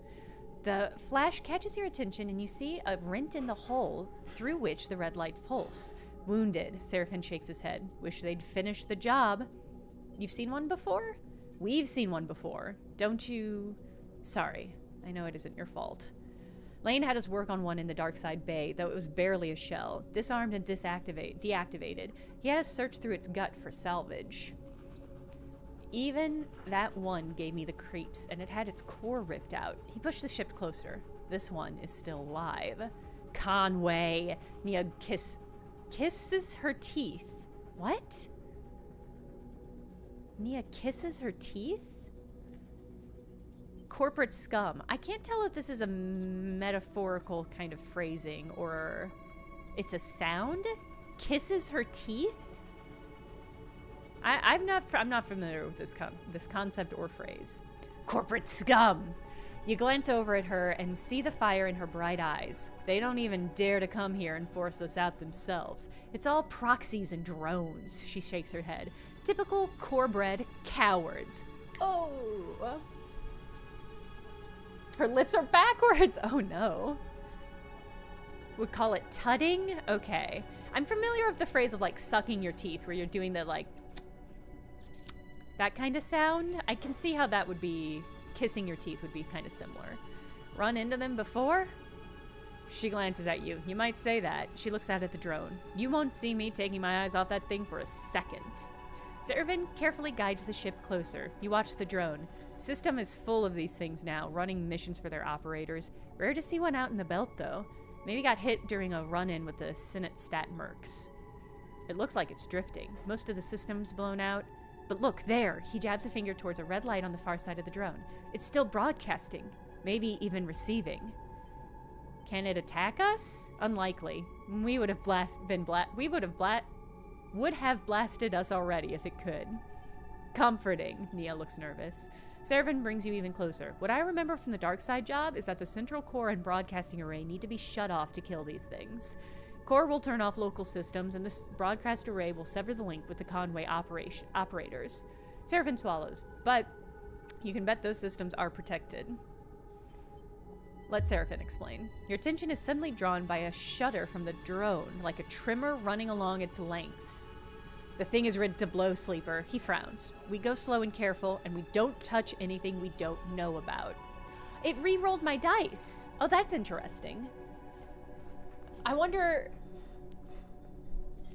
The flash catches your attention and you see a rent in the hull through which the red lights pulse. Wounded, Seraphin shakes his head. Wish they'd finish the job. You've seen one before? We've seen one before. Don't you? Sorry. I know it isn't your fault. Lane had us work on one in the Darkside Bay, though it was barely a shell. Disarmed and deactivated. He had us search through its gut for salvage. Even that one gave me the creeps, and it had its core ripped out. He pushed the ship closer. This one is still alive. Conway. Nia kisses her teeth. What? Nia kisses her teeth? Corporate scum. I can't tell if this is a metaphorical kind of phrasing or it's a sound. Kisses her teeth? I'm not familiar with this concept or phrase. Corporate scum. You glance over at her and see the fire in her bright eyes. They don't even dare to come here and force us out themselves. It's all proxies and drones. She shakes her head. Typical core-bred cowards. Oh. Her lips are backwards. Oh no. Would call it tutting? Okay. I'm familiar with the phrase of, like, sucking your teeth, where you're doing the, like, that kind of sound. I can see how that would be, kissing your teeth would be kind of similar. Run into them before? She glances at you. You might say that. She looks out at the drone. You won't see me taking my eyes off that thing for a second. Zervin carefully guides the ship closer. You watch the drone. System is full of these things now, running missions for their operators. Rare to see one out in the belt, though. Maybe got hit during a run-in with the Senate Stat Mercs. It looks like it's drifting. Most of the system's blown out. But look, there! He jabs a finger towards a red light on the far side of the drone. It's still broadcasting. Maybe even receiving. Can it attack us? Unlikely. We would have blasted us already if it could. Comforting. Nia looks nervous. Zervin brings you even closer. What I remember from the dark side job is that the central core and broadcasting array need to be shut off to kill these things. Core will turn off local systems, and this broadcast array will sever the link with the convoy operators. Zervin swallows, but you can bet those systems are protected. Let Seraphin explain. Your attention is suddenly drawn by a shudder from the drone, like a trimmer running along its lengths. The thing is ready to blow, Sleeper. He frowns. We go slow and careful, and we don't touch anything we don't know about. It re-rolled my dice. Oh, that's interesting. I wonder...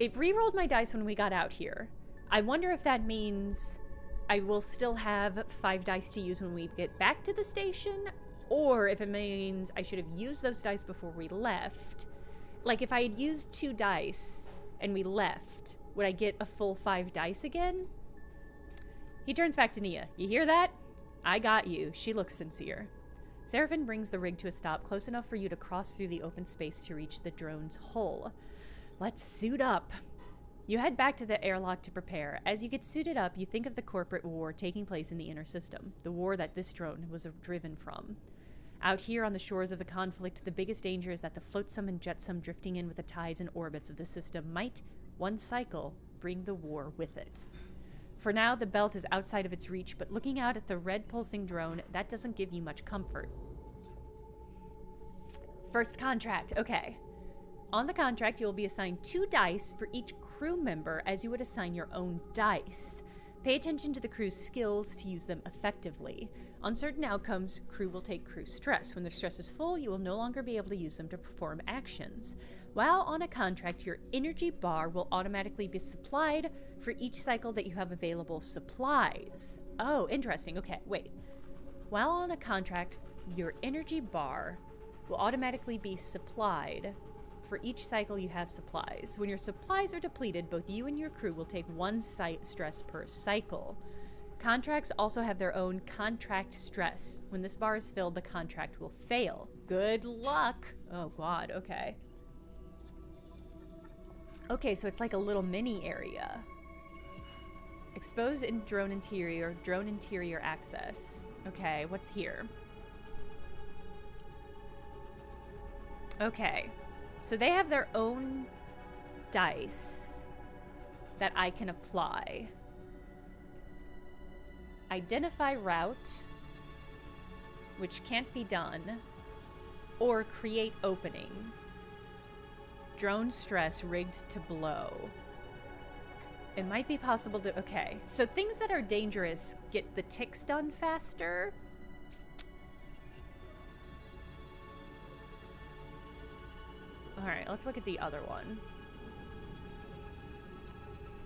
It re-rolled my dice when we got out here. I wonder if that means I will still have 5 dice to use when we get back to the station, or if it means I should have used those dice before we left. Like, if I had used 2 dice and we left, would I get a full 5 dice again? He turns back to Nia. You hear that? I got you. She looks sincere. Seraphin brings the rig to a stop close enough for you to cross through the open space to reach the drone's hull. Let's suit up. You head back to the airlock to prepare. As you get suited up, you think of the corporate war taking place in the inner system, the war that this drone was driven from. Out here on the shores of the conflict, the biggest danger is that the flotsam and jetsam drifting in with the tides and orbits of the system might, one cycle, bring the war with it. For now, the belt is outside of its reach, but looking out at the red pulsing drone, that doesn't give you much comfort. First contract, okay. On the contract, you will be assigned 2 dice for each crew member as you would assign your own dice. Pay attention to the crew's skills to use them effectively. On certain outcomes, crew will take crew stress. When their stress is full, you will no longer be able to use them to perform actions. While on a contract, your energy bar will automatically be supplied for each cycle that you have available supplies. Oh, interesting. Okay, wait. While on a contract, your energy bar will automatically be supplied for each cycle you have supplies. When your supplies are depleted, both you and your crew will take 1 stress per cycle. Contracts also have their own contract stress. When this bar is filled, the contract will fail. Good luck. Oh god, okay. Okay, so it's like a little mini area. Exposed in drone interior access. Okay, what's here? Okay. So they have their own dice that I can apply. Identify route, which can't be done, or create opening. Drone stress rigged to blow. It might be possible to... Okay, so things that are dangerous get the ticks done faster. Alright, let's look at the other one.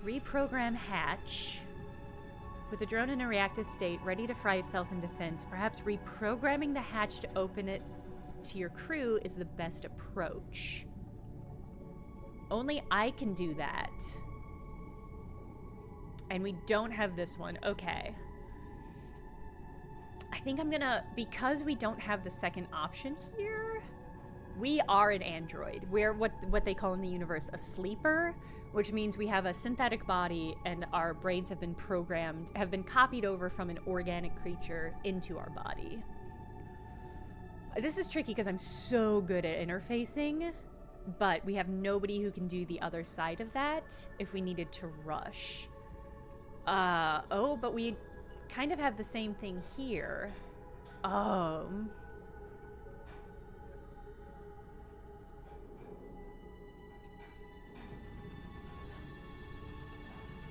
Reprogram hatch. With the drone in a reactive state, ready to fry itself in defense, perhaps reprogramming the hatch to open it to your crew is the best approach. Only I can do that. And we don't have this one. Okay. I think I'm gonna... Because we don't have the second option here... We are an android. We're what they call in the universe a sleeper, which means we have a synthetic body and our brains have been programmed, have been copied over from an organic creature into our body. This is tricky because I'm so good at interfacing, but we have nobody who can do the other side of that if we needed to rush. Oh, but we kind of have the same thing here.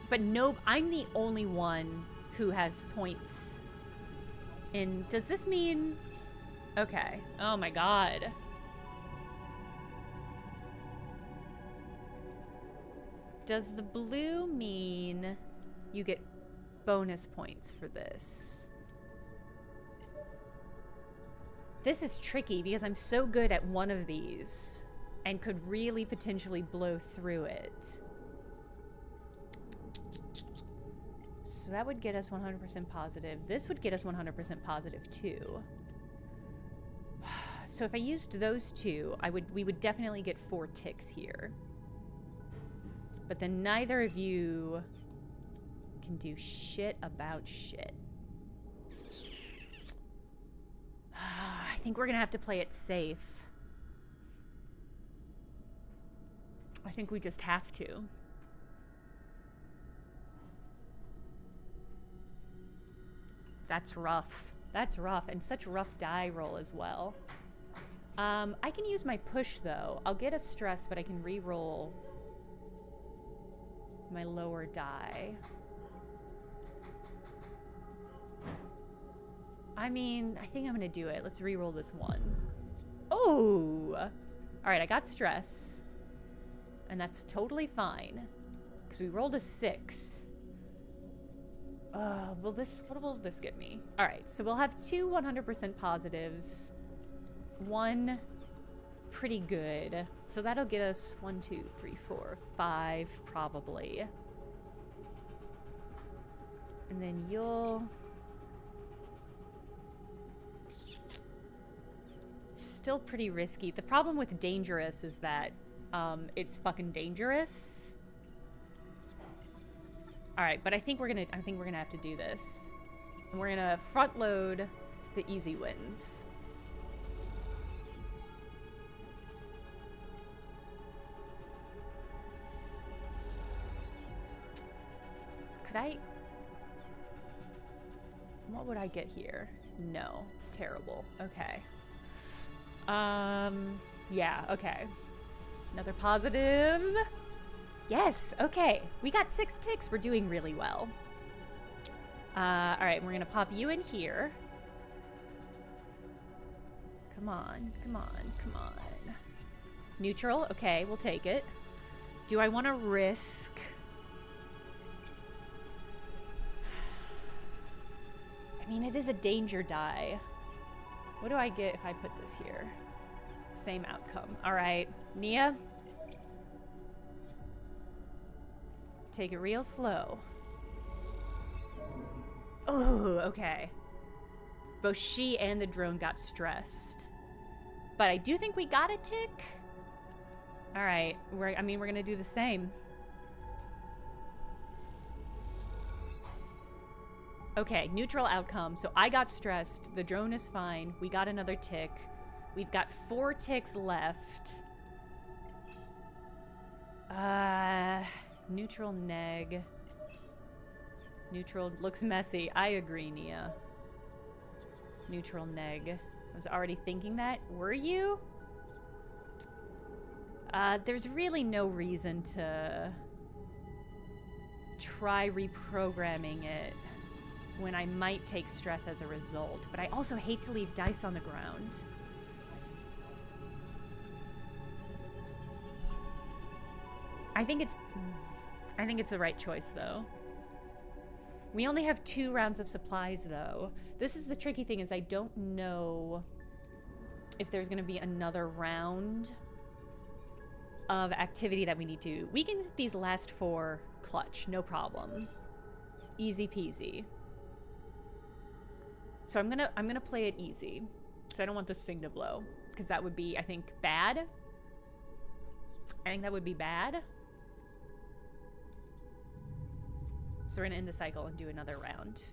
But no, I'm the only one who has points. And does this mean... Okay. Oh my god. Does the blue mean you get bonus points for this? This is tricky because I'm so good at one of these and could really potentially blow through it. So that would get us 100% positive. This would get us 100% positive too. So if I used those two, we would definitely get 4 ticks here. But then neither of you can do shit about shit. I think we're gonna have to play it safe. I think we just have to. That's rough. That's rough, and such rough die roll as well. I can use my push though. I'll get a stress, but I can re-roll my lower die. I mean, I think I'm gonna do it. Let's re-roll this one. Oh! Alright, I got stress. And that's totally fine. Because we rolled a 6. What will this get me? Alright, so we'll have 2 100% positives. 1 pretty good. So that'll get us 1, 2, 3, 4, 5 probably. And then you'll... Still pretty risky. The problem with dangerous is that it's fucking dangerous. All right, but I think we're gonna have to do this. And we're gonna front load the easy wins. What would I get here? No. Terrible. Okay. Yeah, okay. Another positive. Yes, okay. We got 6 ticks. We're doing really well. Alright, we're gonna pop you in here. Come on, come on, come on. Neutral, okay, we'll take it. Do I want to risk... I mean, it is a danger die. What do I get if I put this here? Same outcome. All right, Nia. Take it real slow. Oh, okay. Both she and the drone got stressed. But I do think we got a tick. All right, we're gonna do the same. Okay, neutral outcome. So I got stressed. The drone is fine. We got another tick. We've got 4 ticks left. Neutral neg. Neutral looks messy. I agree, Nia. Neutral neg. I was already thinking that. Were you? There's really no reason to try reprogramming it when I might take stress as a result, but I also hate to leave dice on the ground. I think it's the right choice though. We only have 2 rounds of supplies though. This is the tricky thing, is I don't know if there's gonna be another round of activity that we need to. We can get these last 4 clutch, no problem. Easy peasy. So I'm gonna play it easy, because I don't want this thing to blow, because that would be, I think, bad. I think that would be bad. So we're gonna end the cycle and do another round.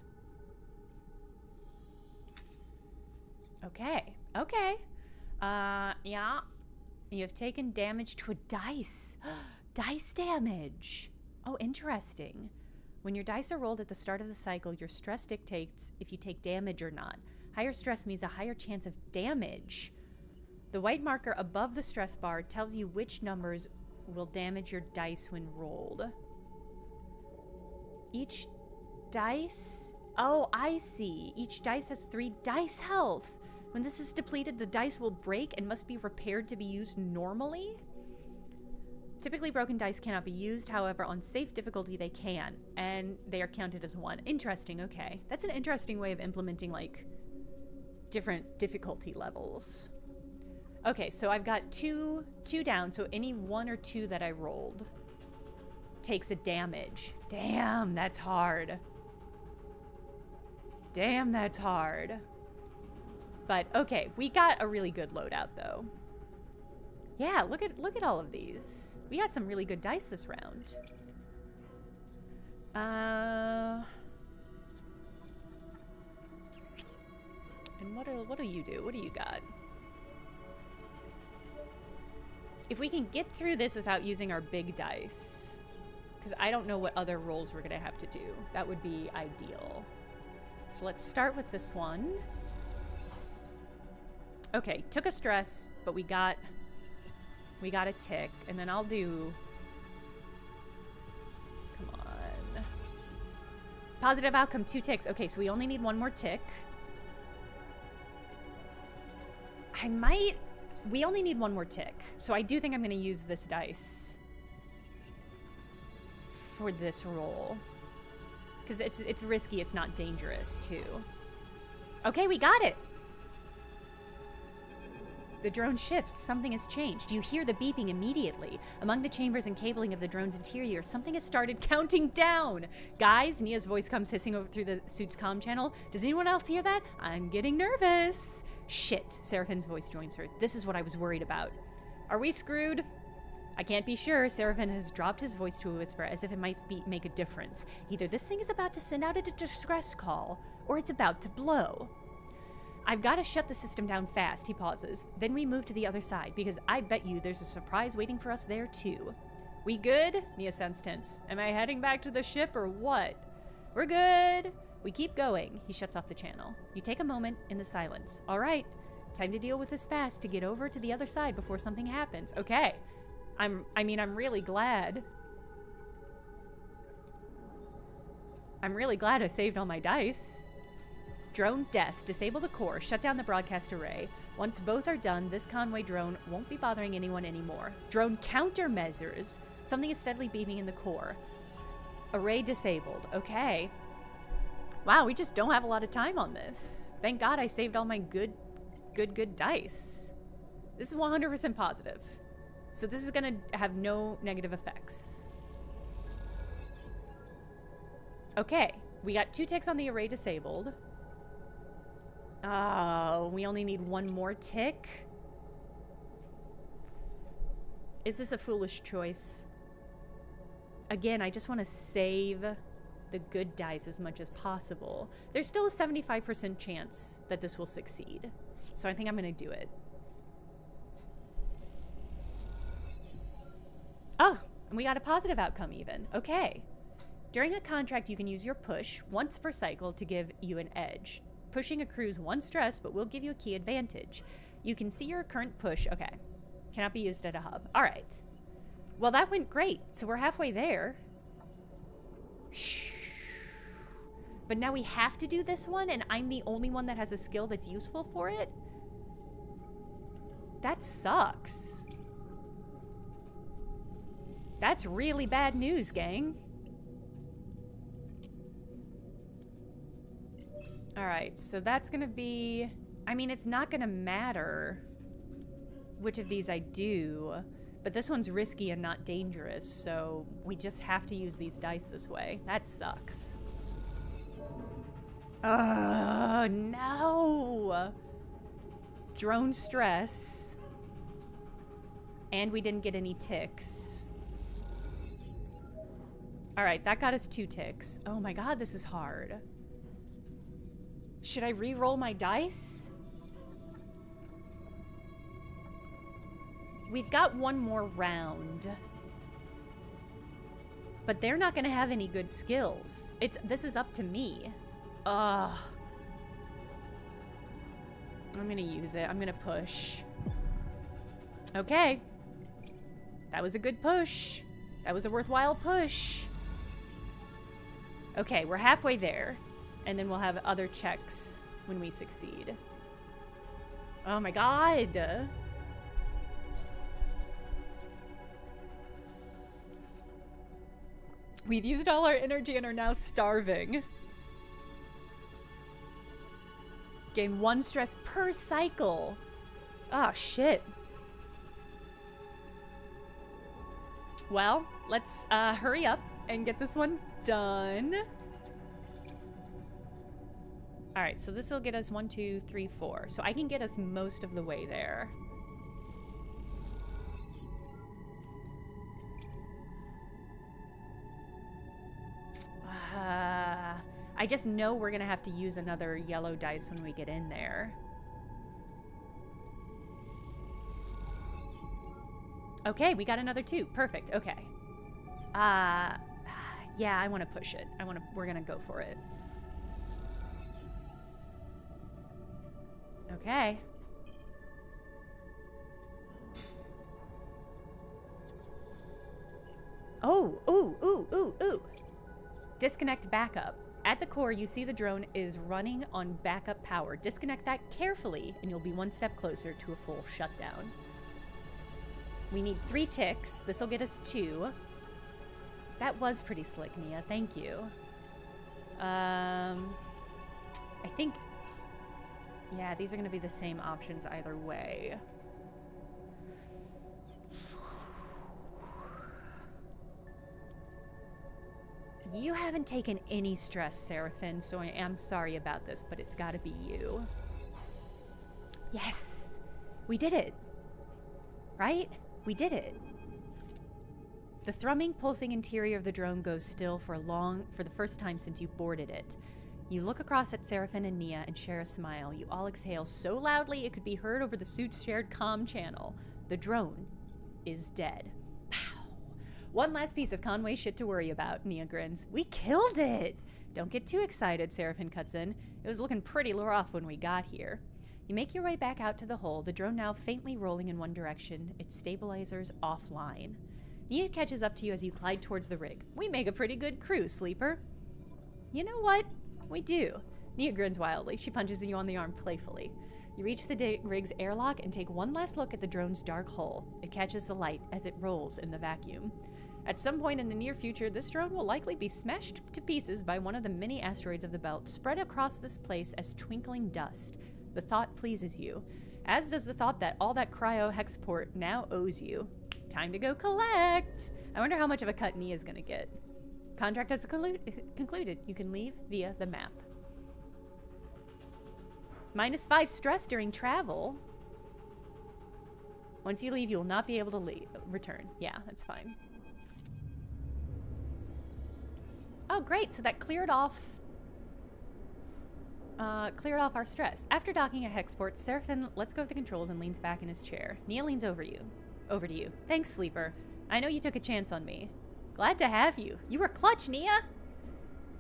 Okay, okay. Yeah. You have taken damage to a dice. Dice damage. Oh, interesting. When your dice are rolled at the start of the cycle, your stress dictates if you take damage or not. Higher stress means a higher chance of damage. The white marker above the stress bar tells you which numbers will damage your dice when rolled. Each dice... Oh, I see. Each dice has 3 dice health. When this is depleted, the dice will break and must be repaired to be used normally. Typically, broken dice cannot be used. However, on safe difficulty, they can. And they are counted as 1. Interesting, okay. That's an interesting way of implementing, like, different difficulty levels. Okay, so I've got two down, so any 1 or 2 that I rolled takes a damage. Damn, that's hard. Damn, that's hard. But okay, we got a really good loadout though. Yeah, look at all of these. We got some really good dice this round. And what do you do? What do you got? If we can get through this without using our big dice, because I don't know what other rolls we're gonna have to do. That would be ideal. So let's start with this one. Okay, took a stress, but we got a tick, and then I'll do... Come on. Positive outcome, 2 ticks. Okay, so we only need 1 more tick. We only need 1 more tick, so I do think I'm gonna use this dice for this roll. Because it's risky, it's not dangerous, too. Okay, we got it! The drone shifts. Something has changed. You hear the beeping immediately. Among the chambers and cabling of the drone's interior, something has started counting down. Guys, Nia's voice comes hissing over through the suit's comm channel. Does anyone else hear that? I'm getting nervous. Shit, Seraphin's voice joins her. This is what I was worried about. Are we screwed? I can't be sure. Seraphin has dropped his voice to a whisper as if it might make a difference. Either this thing is about to send out a distress call, or it's about to blow. I've got to shut the system down fast, he pauses. Then we move to the other side, because I bet you there's a surprise waiting for us there, too. We good? Nia sounds tense. Am I heading back to the ship, or what? We're good. We keep going. He shuts off the channel. You take a moment in the silence. All right. Time to deal with this fast to get over to the other side before something happens. Okay. I'm really glad. I'm really glad I saved all my dice. Drone death. Disable the core. Shut down the broadcast array. Once both are done, this convoy drone won't be bothering anyone anymore. Drone countermeasures. Something is steadily beaming in the core. Array disabled. Okay. Wow, we just don't have a lot of time on this. Thank God I saved all my good dice. This is 100% positive. So this is gonna have no negative effects. Okay, we got 2 ticks on the array disabled. Oh, we only need 1 more tick. Is this a foolish choice? Again, I just want to save the good dice as much as possible. There's still a 75% chance that this will succeed. So I think I'm gonna do it. Oh, and we got a positive outcome even. Okay. During a contract, you can use your push once per cycle to give you an edge. Pushing accrues 1 stress, but will give you a key advantage. You can see your current push. Okay. Cannot be used at a hub. All right. Well, that went great. So we're halfway there. But now we have to do this one, and I'm the only one that has a skill that's useful for it? That sucks. That's really bad news, gang. Alright, so that's gonna be... I mean, it's not gonna matter which of these I do, but this one's risky and not dangerous, so we just have to use these dice this way. That sucks. Oh, no! Drone stress. And we didn't get any ticks. Alright, that got us 2 ticks. Oh my god, this is hard. Should I re-roll my dice? We've got 1 more round. But they're not gonna have any good skills. This is up to me. Ugh. I'm gonna use it. I'm gonna push. Okay. That was a good push. That was a worthwhile push. Okay, we're halfway there. And then we'll have other checks when we succeed. Oh my god! We've used all our energy and are now starving. Gain 1 stress per cycle. Oh, shit. Well, let's hurry up and get this one done. Alright, so this will get us 1, 2, 3, 4. So I can get us most of the way there. I just know we're gonna have to use another yellow dice when we get in there. Okay, we got another 2. Perfect. Okay. Yeah, I want to push it. We're gonna go for it. Okay. Oh, ooh, ooh, ooh, ooh. Disconnect backup. At the core, you see the drone is running on backup power. Disconnect that carefully, and you'll be 1 step closer to a full shutdown. We need 3 ticks. This will get us 2. That was pretty slick, Nia. Thank you. I think... Yeah, these are going to be the same options either way. You haven't taken any stress, Seraphin, so I am sorry about this, but it's gotta be you. Yes! We did it! Right? We did it. The thrumming, pulsing interior of the drone goes still for the first time since you boarded it. You look across at Seraphin and Nia and share a smile. You all exhale so loudly it could be heard over the suit's shared comm channel. The drone is dead. One last piece of Conway shit to worry about, Nia grins. We killed it! Don't get too excited, Seraphin cuts in. It was looking pretty rough when we got here. You make your way back out to the hole, the drone now faintly rolling in one direction, its stabilizers offline. Nia catches up to you as you glide towards the rig. We make a pretty good crew, Sleeper. You know what? We do. Nia grins wildly. She punches you on the arm playfully. You reach the rig's airlock and take one last look at the drone's dark hull. It catches the light as it rolls in the vacuum. At some point in the near future, this drone will likely be smashed to pieces by one of the many asteroids of the belt, spread across this place as twinkling dust. The thought pleases you, as does the thought that all that cryo-hexport now owes you. Time to go collect! I wonder how much of a cut Nia's gonna get. Contract has concluded. You can leave via the map. -5 stress during travel. Once you leave, you will not be able to return. Yeah, that's fine. Oh, great. So that cleared off our stress. After docking at Hexport, Seraphin lets go of the controls and leans back in his chair. Nia leans over to you. Thanks, Sleeper. I know you took a chance on me. Glad to have you. You were clutch, Nia.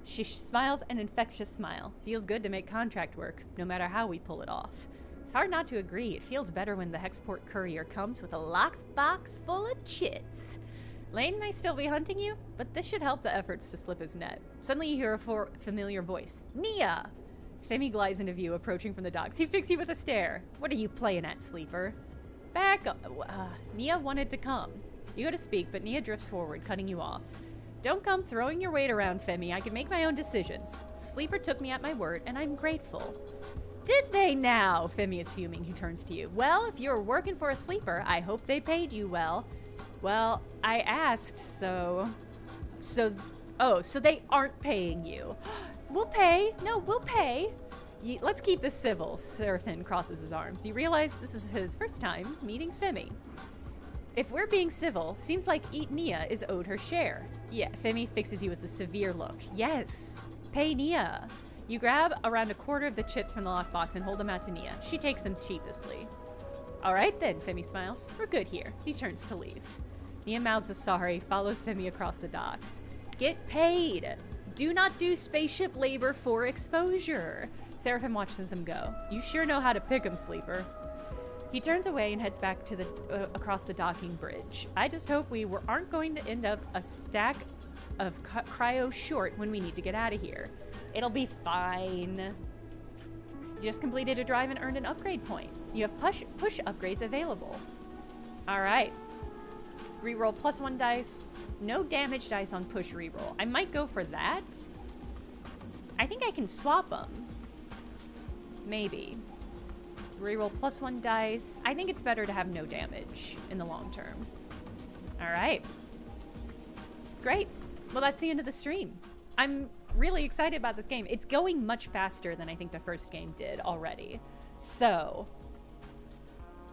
She smiles an infectious smile. Feels good to make contract work, no matter how we pull it off. It's hard not to agree. It feels better when the Hexport courier comes with a lockbox full of chits. Lane may still be hunting you, but this should help the efforts to slip his net. Suddenly you hear a familiar voice. Nia! Femi glides into view, approaching from the docks. He fixes you with a stare. What are you playing at, Sleeper? Back up. Nia wanted to come. You go to speak, but Nia drifts forward, cutting you off. Don't come throwing your weight around, Femi. I can make my own decisions. Sleeper took me at my word, and I'm grateful. Did they now? Femi is fuming. He turns to you. Well, if you're working for a Sleeper, I hope they paid you well. Well, I asked, so they aren't paying you. We'll pay. No, we'll pay. Let's keep this civil. Seraphin crosses his arms. You realize this is his first time meeting Femi. If we're being civil, seems like Nia is owed her share. Yeah, Femi fixes you with a severe look. Yes, pay Nia. You grab around a quarter of the chits from the lockbox and hold them out to Nia. She takes them sheepishly. All right then, Femi smiles. We're good here. He turns to leave. Nia mouths a sorry, follows Femi across the docks. Get paid. Do not do spaceship labor for exposure. Seraphin watches him go. You sure know how to pick 'em, Sleeper. He turns away and heads back to the across the docking bridge. I just hope we aren't going to end up a stack of cryo short when we need to get out of here. It'll be fine. Just completed a drive and earned an upgrade point. You have push upgrades available. All right. Reroll +1 dice. No damage dice on push reroll. I might go for that. I think I can swap them. Maybe. Reroll +1 dice. I think it's better to have no damage in the long term. All right. Great. Well, that's the end of the stream. I'm really excited about this game. It's going much faster than I think the first game did already. So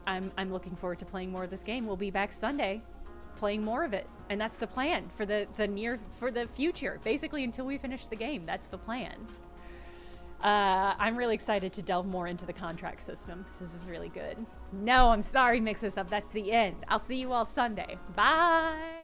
I'm looking forward to playing more of this game. We'll be back Sunday playing more of it. And that's the plan for the future. Basically until we finish the game. That's the plan. I'm really excited to delve more into the contract system. This is really good. No, I'm sorry, mix this up. That's the end. I'll see you all Sunday. Bye.